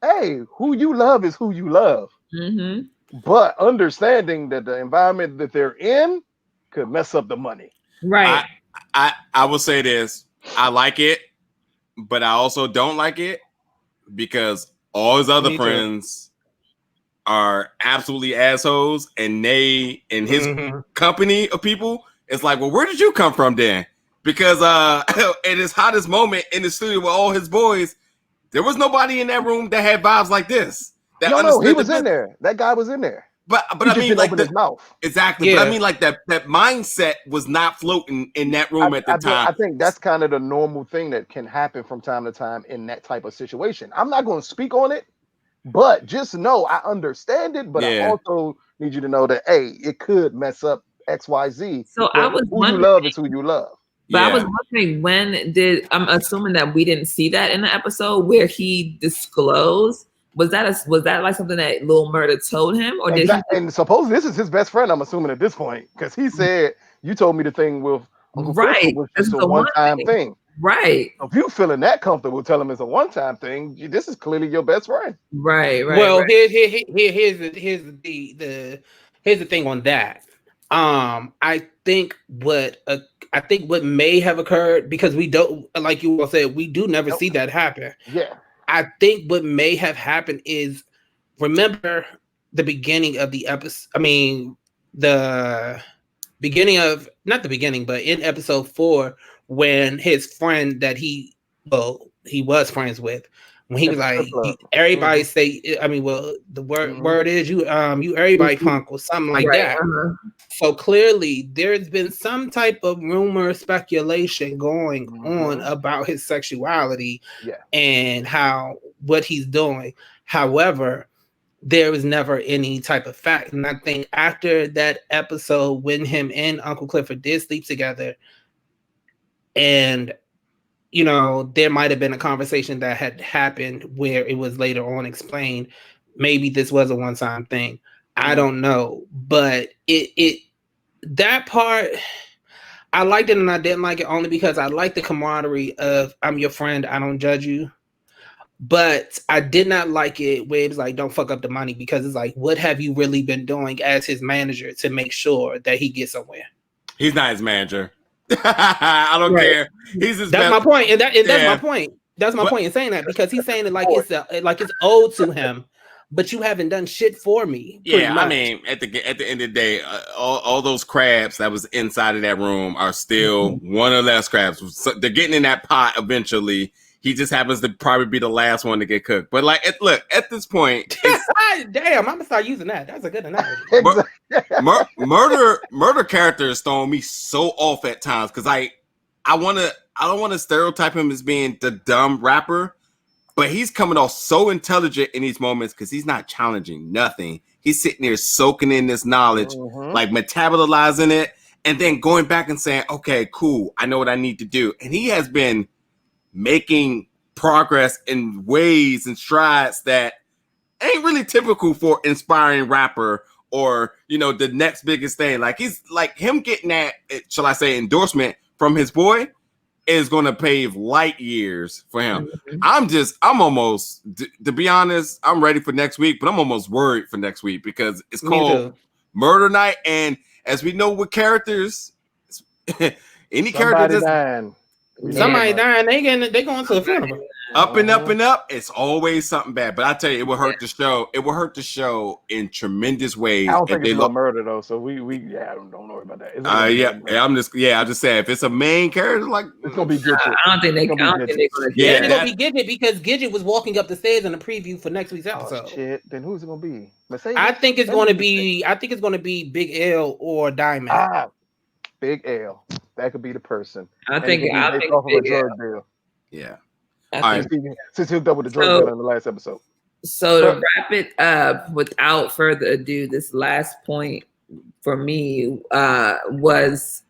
Speaker 4: hey, who you love is who you love. But understanding that the environment that they're in could mess up the money.
Speaker 1: Right.
Speaker 2: I will say this. I like it, but I also don't like it because all his other friends are absolutely assholes, and they in his company of people, it's like, well, where did you come from then? Because in his hottest moment in the studio with all his boys, there was nobody in that room that had vibes like this.
Speaker 4: No, he was in there. That guy was in there.
Speaker 2: But I mean, like
Speaker 4: open his mouth.
Speaker 2: Exactly. Yeah. But I mean, like that mindset was not floating in that room at the time.
Speaker 4: I think that's kind of the normal thing that can happen from time to time in that type of situation. I'm not going to speak on it, but just know I understand it. But I also need you to know that it could mess up XYZ.
Speaker 1: So I was
Speaker 4: who you love is who you love.
Speaker 1: But I was wondering I'm assuming that we didn't see that in the episode where he disclosed. Was that like something that Lil Murder told him, or did he?
Speaker 4: And suppose this is his best friend. I'm assuming at this point because he said you told me the thing with Uncle Clifford was just a one-time thing.
Speaker 1: Right.
Speaker 4: If you feeling that comfortable, tell him it's a one-time thing. This is clearly your best friend.
Speaker 1: Right.
Speaker 3: Well, here's the thing on that. I think what may have occurred, because we don't, like you all said, we do never see that happen.
Speaker 4: Yeah.
Speaker 3: I think what may have happened is, remember the beginning of the episode. I mean, not the beginning, but in episode 4, when his friend that he was friends with, when he was like, everybody say, I mean, well, the word is you everybody punk or something like that. So clearly there's been some type of rumor, speculation going on about his sexuality and what he's doing. However, there was never any type of fact. And I think after that episode, when him and Uncle Clifford did sleep together, and you know, there might have been a conversation that had happened where it was later on explained. Maybe this was a one-time thing. I don't know, but it that part I liked it and I didn't like it only because I like the camaraderie of I'm your friend, I don't judge you. But I did not like it where it's like, don't fuck up the money, because it's like, what have you really been doing as his manager to make sure that he gets somewhere?
Speaker 2: He's not his manager. I don't care. He's his
Speaker 3: That's my point. And that's my point. That's my point in saying that, because he's saying it like it's owed to him, but you haven't done shit for me.
Speaker 2: Yeah, I mean, at the end of the day, all those crabs that was inside of that room are still one or less crabs. So they're getting in that pot eventually. He just happens to probably be the last one to get cooked. But like, look, at this point,
Speaker 3: damn, I'm gonna start using that. That's a good analogy.
Speaker 2: murder character is throwing me so off at times because I don't want to stereotype him as being the dumb rapper, but he's coming off so intelligent in these moments because he's not challenging nothing. He's sitting there soaking in this knowledge, like metabolizing it, and then going back and saying, "Okay, cool, I know what I need to do." And he has been making progress in ways and strides that ain't really typical for inspiring rapper or, you know, the next biggest thing. Like, he's like him getting that, shall I say, endorsement from his boy is going to pave light years for him. I'm almost, to be honest, I'm ready for next week, but I'm almost worried for next week because it's called Murder Night. And as we know with characters, any character just...
Speaker 3: Somebody dying, they going to the funeral.
Speaker 2: Up and up and up, it's always something bad. But I tell you, it will hurt the show. It will hurt the show in tremendous ways.
Speaker 4: I don't think it's no murder though, so we don't worry about that.
Speaker 2: I'm just saying, if it's a main character, like
Speaker 4: it's gonna be Gidget.
Speaker 1: I don't think they're gonna
Speaker 3: it's gonna be Gidget because Gidget was walking up the stairs in the preview for next week's episode.
Speaker 4: Oh, shit. Then who's it gonna be? Mercedes?
Speaker 3: I think it's gonna be Big L or Diamond.
Speaker 4: Big L. That could be the person.
Speaker 1: I think Big L.
Speaker 2: Yeah.
Speaker 4: Since he doubled the drug deal in the last episode.
Speaker 1: So to wrap it up, without further ado, this last point for me was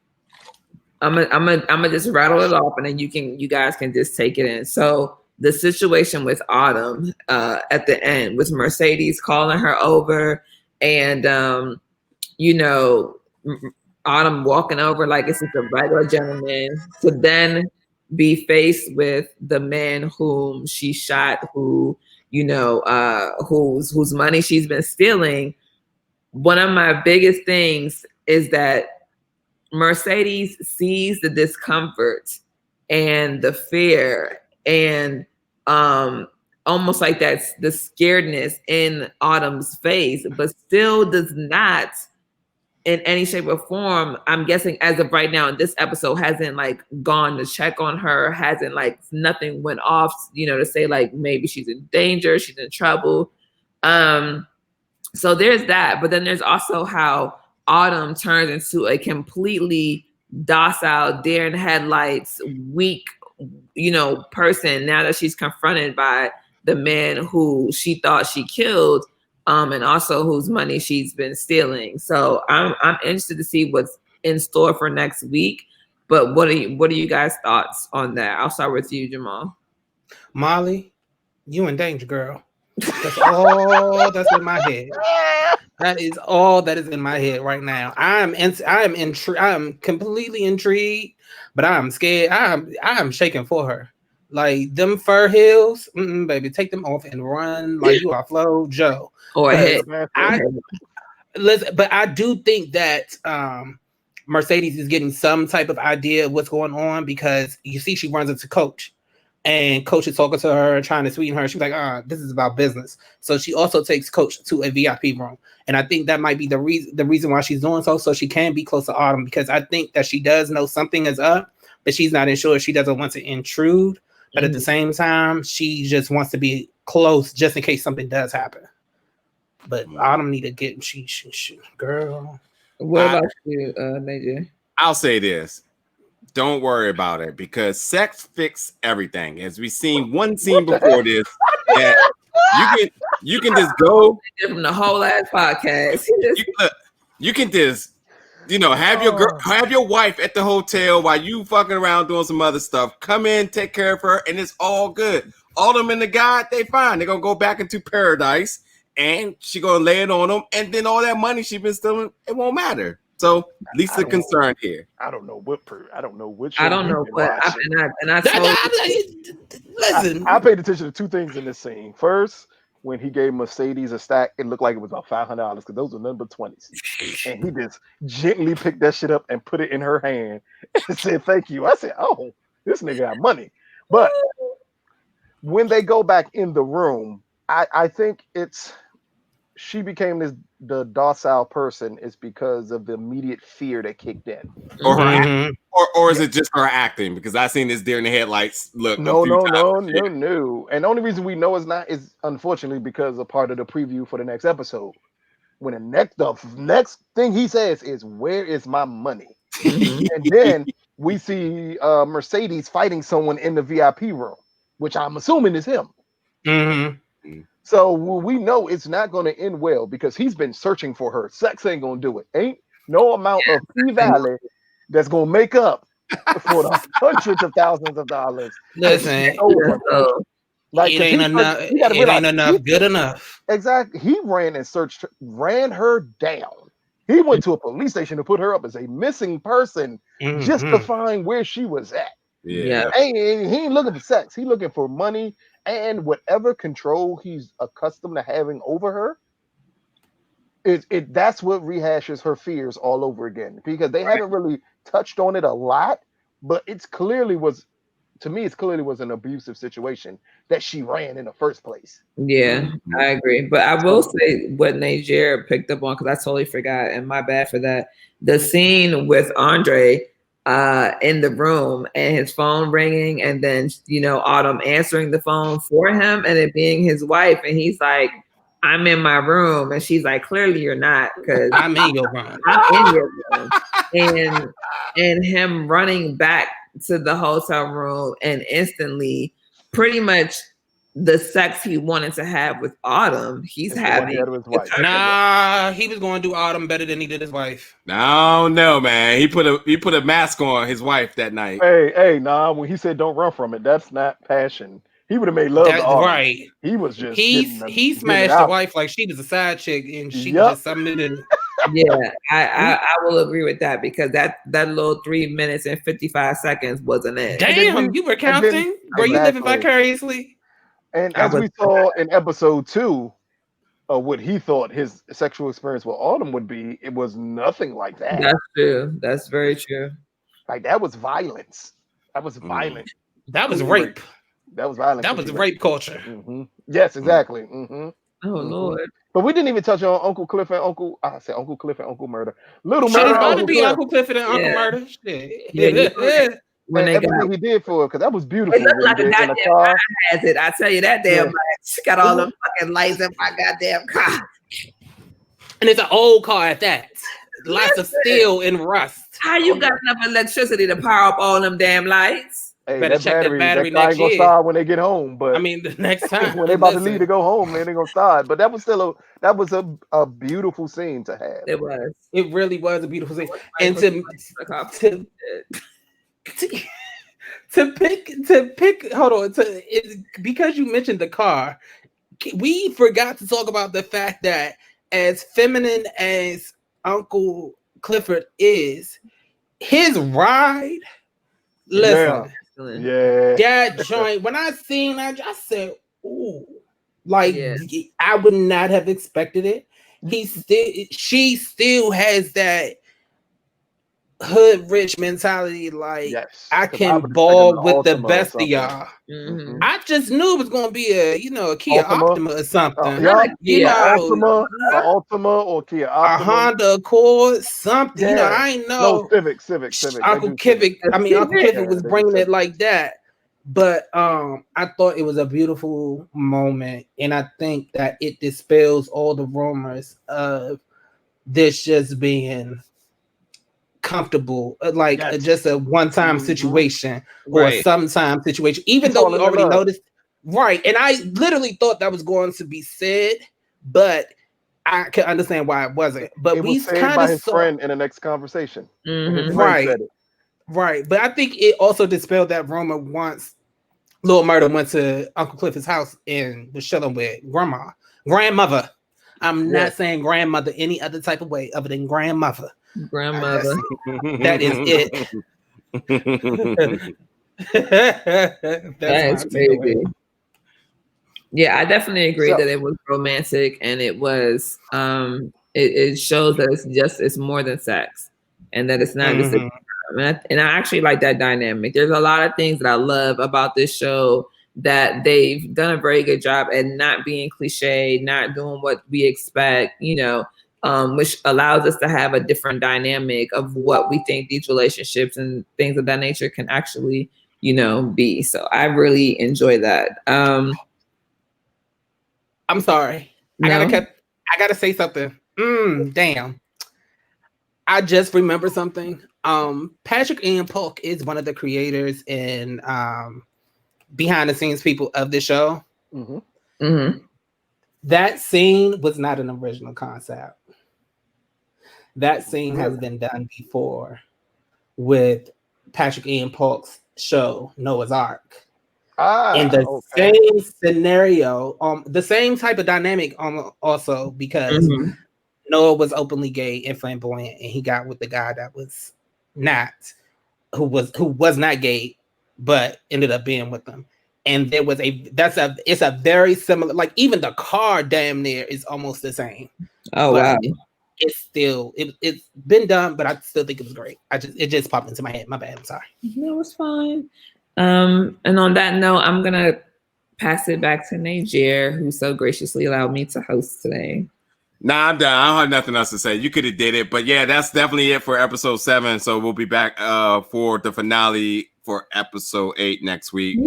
Speaker 1: I'm gonna just rattle it off, and then you guys can just take it in. So the situation with Autumn at the end, with Mercedes calling her over, and you know, Autumn walking over like it's just a regular gentleman, to then be faced with the man whom she shot, who, you know, whose money she's been stealing. One of my biggest things is that Mercedes sees the discomfort and the fear and almost like that's the scaredness in Autumn's face, but still does not in any shape or form, I'm guessing as of right now in this episode, hasn't like gone to check on her, hasn't like nothing went off, you know, to say like maybe she's in danger, she's in trouble. So there's that, but then there's also how Autumn turns into a completely docile, deer in headlights, weak, you know, person now that she's confronted by the man who she thought she killed. And also whose money she's been stealing. So I'm interested to see what's in store for next week. But what are you guys' thoughts on that? I'll start with you, Jamal.
Speaker 3: Molly, you in danger, girl. That's all that's in my head. That is all that is in my head right now. I am completely intrigued, but I am scared. I am shaking for her. Like them fur heels, baby, take them off and run like you are Flo Joe.
Speaker 1: Or
Speaker 3: but I do think that Mercedes is getting some type of idea of what's going on, because you see she runs into Coach, and Coach is talking to her, trying to sweeten her. She's like, this is about business. So she also takes Coach to a VIP room, and I think that might be the reason why she's doing so she can be close to Autumn, because I think that she does know something is up, but she's not sure. She doesn't want to intrude. But at the same time, she just wants to be close just in case something does happen. But Autumn need to get she girl.
Speaker 1: What about you, Major?
Speaker 2: I'll say this. Don't worry about it, because sex fixes everything. As we seen one scene before this, that You can just go
Speaker 1: from the whole ass podcast.
Speaker 2: you can just have your girl, have your wife at the hotel while you fucking around doing some other stuff. Come in, take care of her, and it's all good. All them and the guy, they fine. They're gonna go back into paradise, and she gonna lay it on them, and then all that money she been stealing, it won't matter. So at least the concern here.
Speaker 4: I don't know what. I don't know which.
Speaker 1: I don't know what.
Speaker 3: Listen,
Speaker 4: I paid attention to two things in this scene. First, when he gave Mercedes a stack, it looked like it was about $500 because those were number 20s, and he just gently picked that shit up and put it in her hand and said, "Thank you." I said, "Oh, this nigga got money." But when they go back in the room, I think she became the docile person is because of the immediate fear that kicked in.
Speaker 2: Or is it just her acting? Because I seen this deer in the headlights. Look,
Speaker 4: no. And the only reason we know it's not is unfortunately because a part of the preview for the next episode. When the next thing he says is, "Where is my money?" And then we see Mercedes fighting someone in the VIP room, which I'm assuming is him. So we know it's not going to end well because he's been searching for her. Sex ain't going to do it. Ain't no amount of P-Valley that's going to make up for the hundreds of thousands of dollars.
Speaker 3: Listen, like it ain't enough. It ain't enough. Good enough.
Speaker 4: Exactly. He ran her down. He went to a police station to put her up as a missing person just to find where she was at.
Speaker 2: Yeah.
Speaker 4: And he ain't looking for sex. He's looking for money and whatever control he's accustomed to having over her. That's what rehashes her fears all over again because they haven't really touched on it a lot, but it's clearly was an abusive situation that she ran in the first place.
Speaker 1: Yeah, I agree. But I will say what Niger picked up on, because I totally forgot, and my bad for that. The scene with Andre in the room and his phone ringing, and then Autumn answering the phone for him, and it being his wife, and he's like, "I'm in my room," and she's like, "Clearly you're not, because
Speaker 3: I'm in your room."
Speaker 1: I'm in your room, and him running back to the hotel room and instantly, pretty much the sex he wanted to have with Autumn, he's having.
Speaker 3: Nah, he was going to do Autumn better than he did his wife.
Speaker 2: No, man. He put a mask on his wife that night.
Speaker 4: Hey, when he said don't run from it, that's not passion. He would have made love to Autumn.
Speaker 3: Right.
Speaker 4: He was just
Speaker 3: he smashed the wife like she was a side chick and she was just something in.
Speaker 1: Yeah, I will agree with that because that little 3 minutes and 55 seconds wasn't it.
Speaker 3: Damn, you were counting? Were you living vicariously?
Speaker 4: And as we saw in episode 2 of what he thought his sexual experience with Autumn would be, it was nothing like that.
Speaker 1: That's true. That's very true.
Speaker 4: Like that was violence. That was violent.
Speaker 3: That was rape.
Speaker 4: That was violence.
Speaker 3: That was rape culture.
Speaker 4: Yes, exactly.
Speaker 1: Oh Lord.
Speaker 4: But we didn't even touch on Uncle Cliff and Uncle. I said Uncle Cliff and Uncle Murder. Little
Speaker 3: Shit,
Speaker 4: Murder.
Speaker 3: It's about to be Uncle Clifford and Uncle Murder. Shit.
Speaker 4: Yeah. When they everything he did for her, because that was beautiful.
Speaker 1: It looked like a goddamn car has it. I tell you that damn she got all the fucking lights in my goddamn car.
Speaker 3: And it's an old car at that. Lots of steel and rust.
Speaker 1: How you got enough electricity to power up all them damn lights?
Speaker 4: Hey,
Speaker 3: better check the battery
Speaker 4: that
Speaker 3: next year.
Speaker 4: Gonna start when they get home, but
Speaker 3: I mean the next time
Speaker 4: when they about to leave to go home, man, they gonna start. But that was still a beautiful scene to have.
Speaker 1: It was.
Speaker 3: It really was a beautiful scene. And to pick. Hold on. Because you mentioned the car, we forgot to talk about the fact that as feminine as Uncle Clifford is, his ride. Listen.
Speaker 4: Yeah.
Speaker 3: That joint, when I seen that, I said, ooh, like I would not have expected it. She still has that hood rich mentality, like I can ball with the best of y'all. I just knew it was gonna be a Kia Optima or something.
Speaker 4: Optima or Kia Optima.
Speaker 3: A Honda Accord, something. I ain't know.
Speaker 4: No, Civic.
Speaker 3: Uncle Clifford was bringing it like that. But I thought it was a beautiful moment, and I think that it dispels all the rumors of this just being comfortable, just a one-time situation or a sometime situation. Even though we already noticed Right. And I literally thought that was going to be said, but I can understand why it wasn't. But
Speaker 4: It
Speaker 3: we
Speaker 4: was said
Speaker 3: kind
Speaker 4: by
Speaker 3: of
Speaker 4: his
Speaker 3: saw
Speaker 4: friend in the next conversation. His
Speaker 1: Mhm.
Speaker 4: friend
Speaker 3: right,
Speaker 4: said it.
Speaker 3: right. But I think it also dispelled that rumor once Lil Murda went to Uncle Clifford's house and was chilling with grandmother. I'm not
Speaker 4: Yes.
Speaker 3: saying grandmother any other type of way other than grandmother.
Speaker 1: Grandmother.
Speaker 3: That is it. That's
Speaker 1: That
Speaker 3: my
Speaker 1: is
Speaker 3: takeaway.
Speaker 1: crazy. Yeah, I definitely agree
Speaker 4: So
Speaker 1: that it was romantic, and it was it shows that it's more than sex, and that it's not just
Speaker 3: Mhm.
Speaker 1: and I actually like that dynamic. There's a lot of things that I love about this show, that they've done a very good job at not being cliche, not doing what we expect, which allows us to have a different dynamic of what we think these relationships and things of that nature can actually, be. So I really enjoy that.
Speaker 3: I'm sorry.
Speaker 1: No?
Speaker 3: I gotta say something. Damn. I just remember something. Patrick Ian Polk is one of the creators and behind the scenes people of the show.
Speaker 4: mhm.
Speaker 1: Mm-hmm.
Speaker 3: That scene was not an original concept. That scene has been done before with Patrick Ian Polk's show Noah's Ark. In the
Speaker 4: Okay.
Speaker 3: same scenario, the same type of dynamic, also because
Speaker 1: Mm-hmm.
Speaker 3: Noah was openly gay and flamboyant, and he got with the guy that was not, who was not gay, but ended up being with them. And there was it's a very similar, like even the car damn near is almost the same.
Speaker 1: Oh,
Speaker 3: But
Speaker 1: wow.
Speaker 3: it's still it's been done, but I still think it was great. It just popped into my head. My bad. I'm sorry.
Speaker 1: No, it's fine. And on that note, I'm gonna pass it back to Niger, who so graciously allowed me to host today.
Speaker 2: Nah, I'm done. I don't have nothing else to say. You could have did it, but yeah, that's definitely it for episode 7. So we'll be back for the finale for episode 8 next week.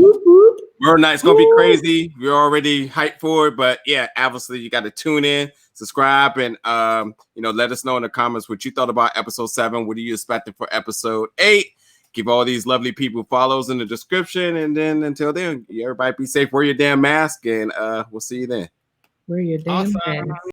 Speaker 2: Murder Night's gonna be crazy. We're already hyped for it, but yeah, obviously you got to tune in, subscribe, and let us know in the comments what you thought about episode 7. What are you expecting for episode 8? Give all these lovely people follows in the description, and then until then, everybody be safe. Wear your damn mask, and we'll see you then.
Speaker 1: Wear your damn
Speaker 3: Awesome.
Speaker 1: mask.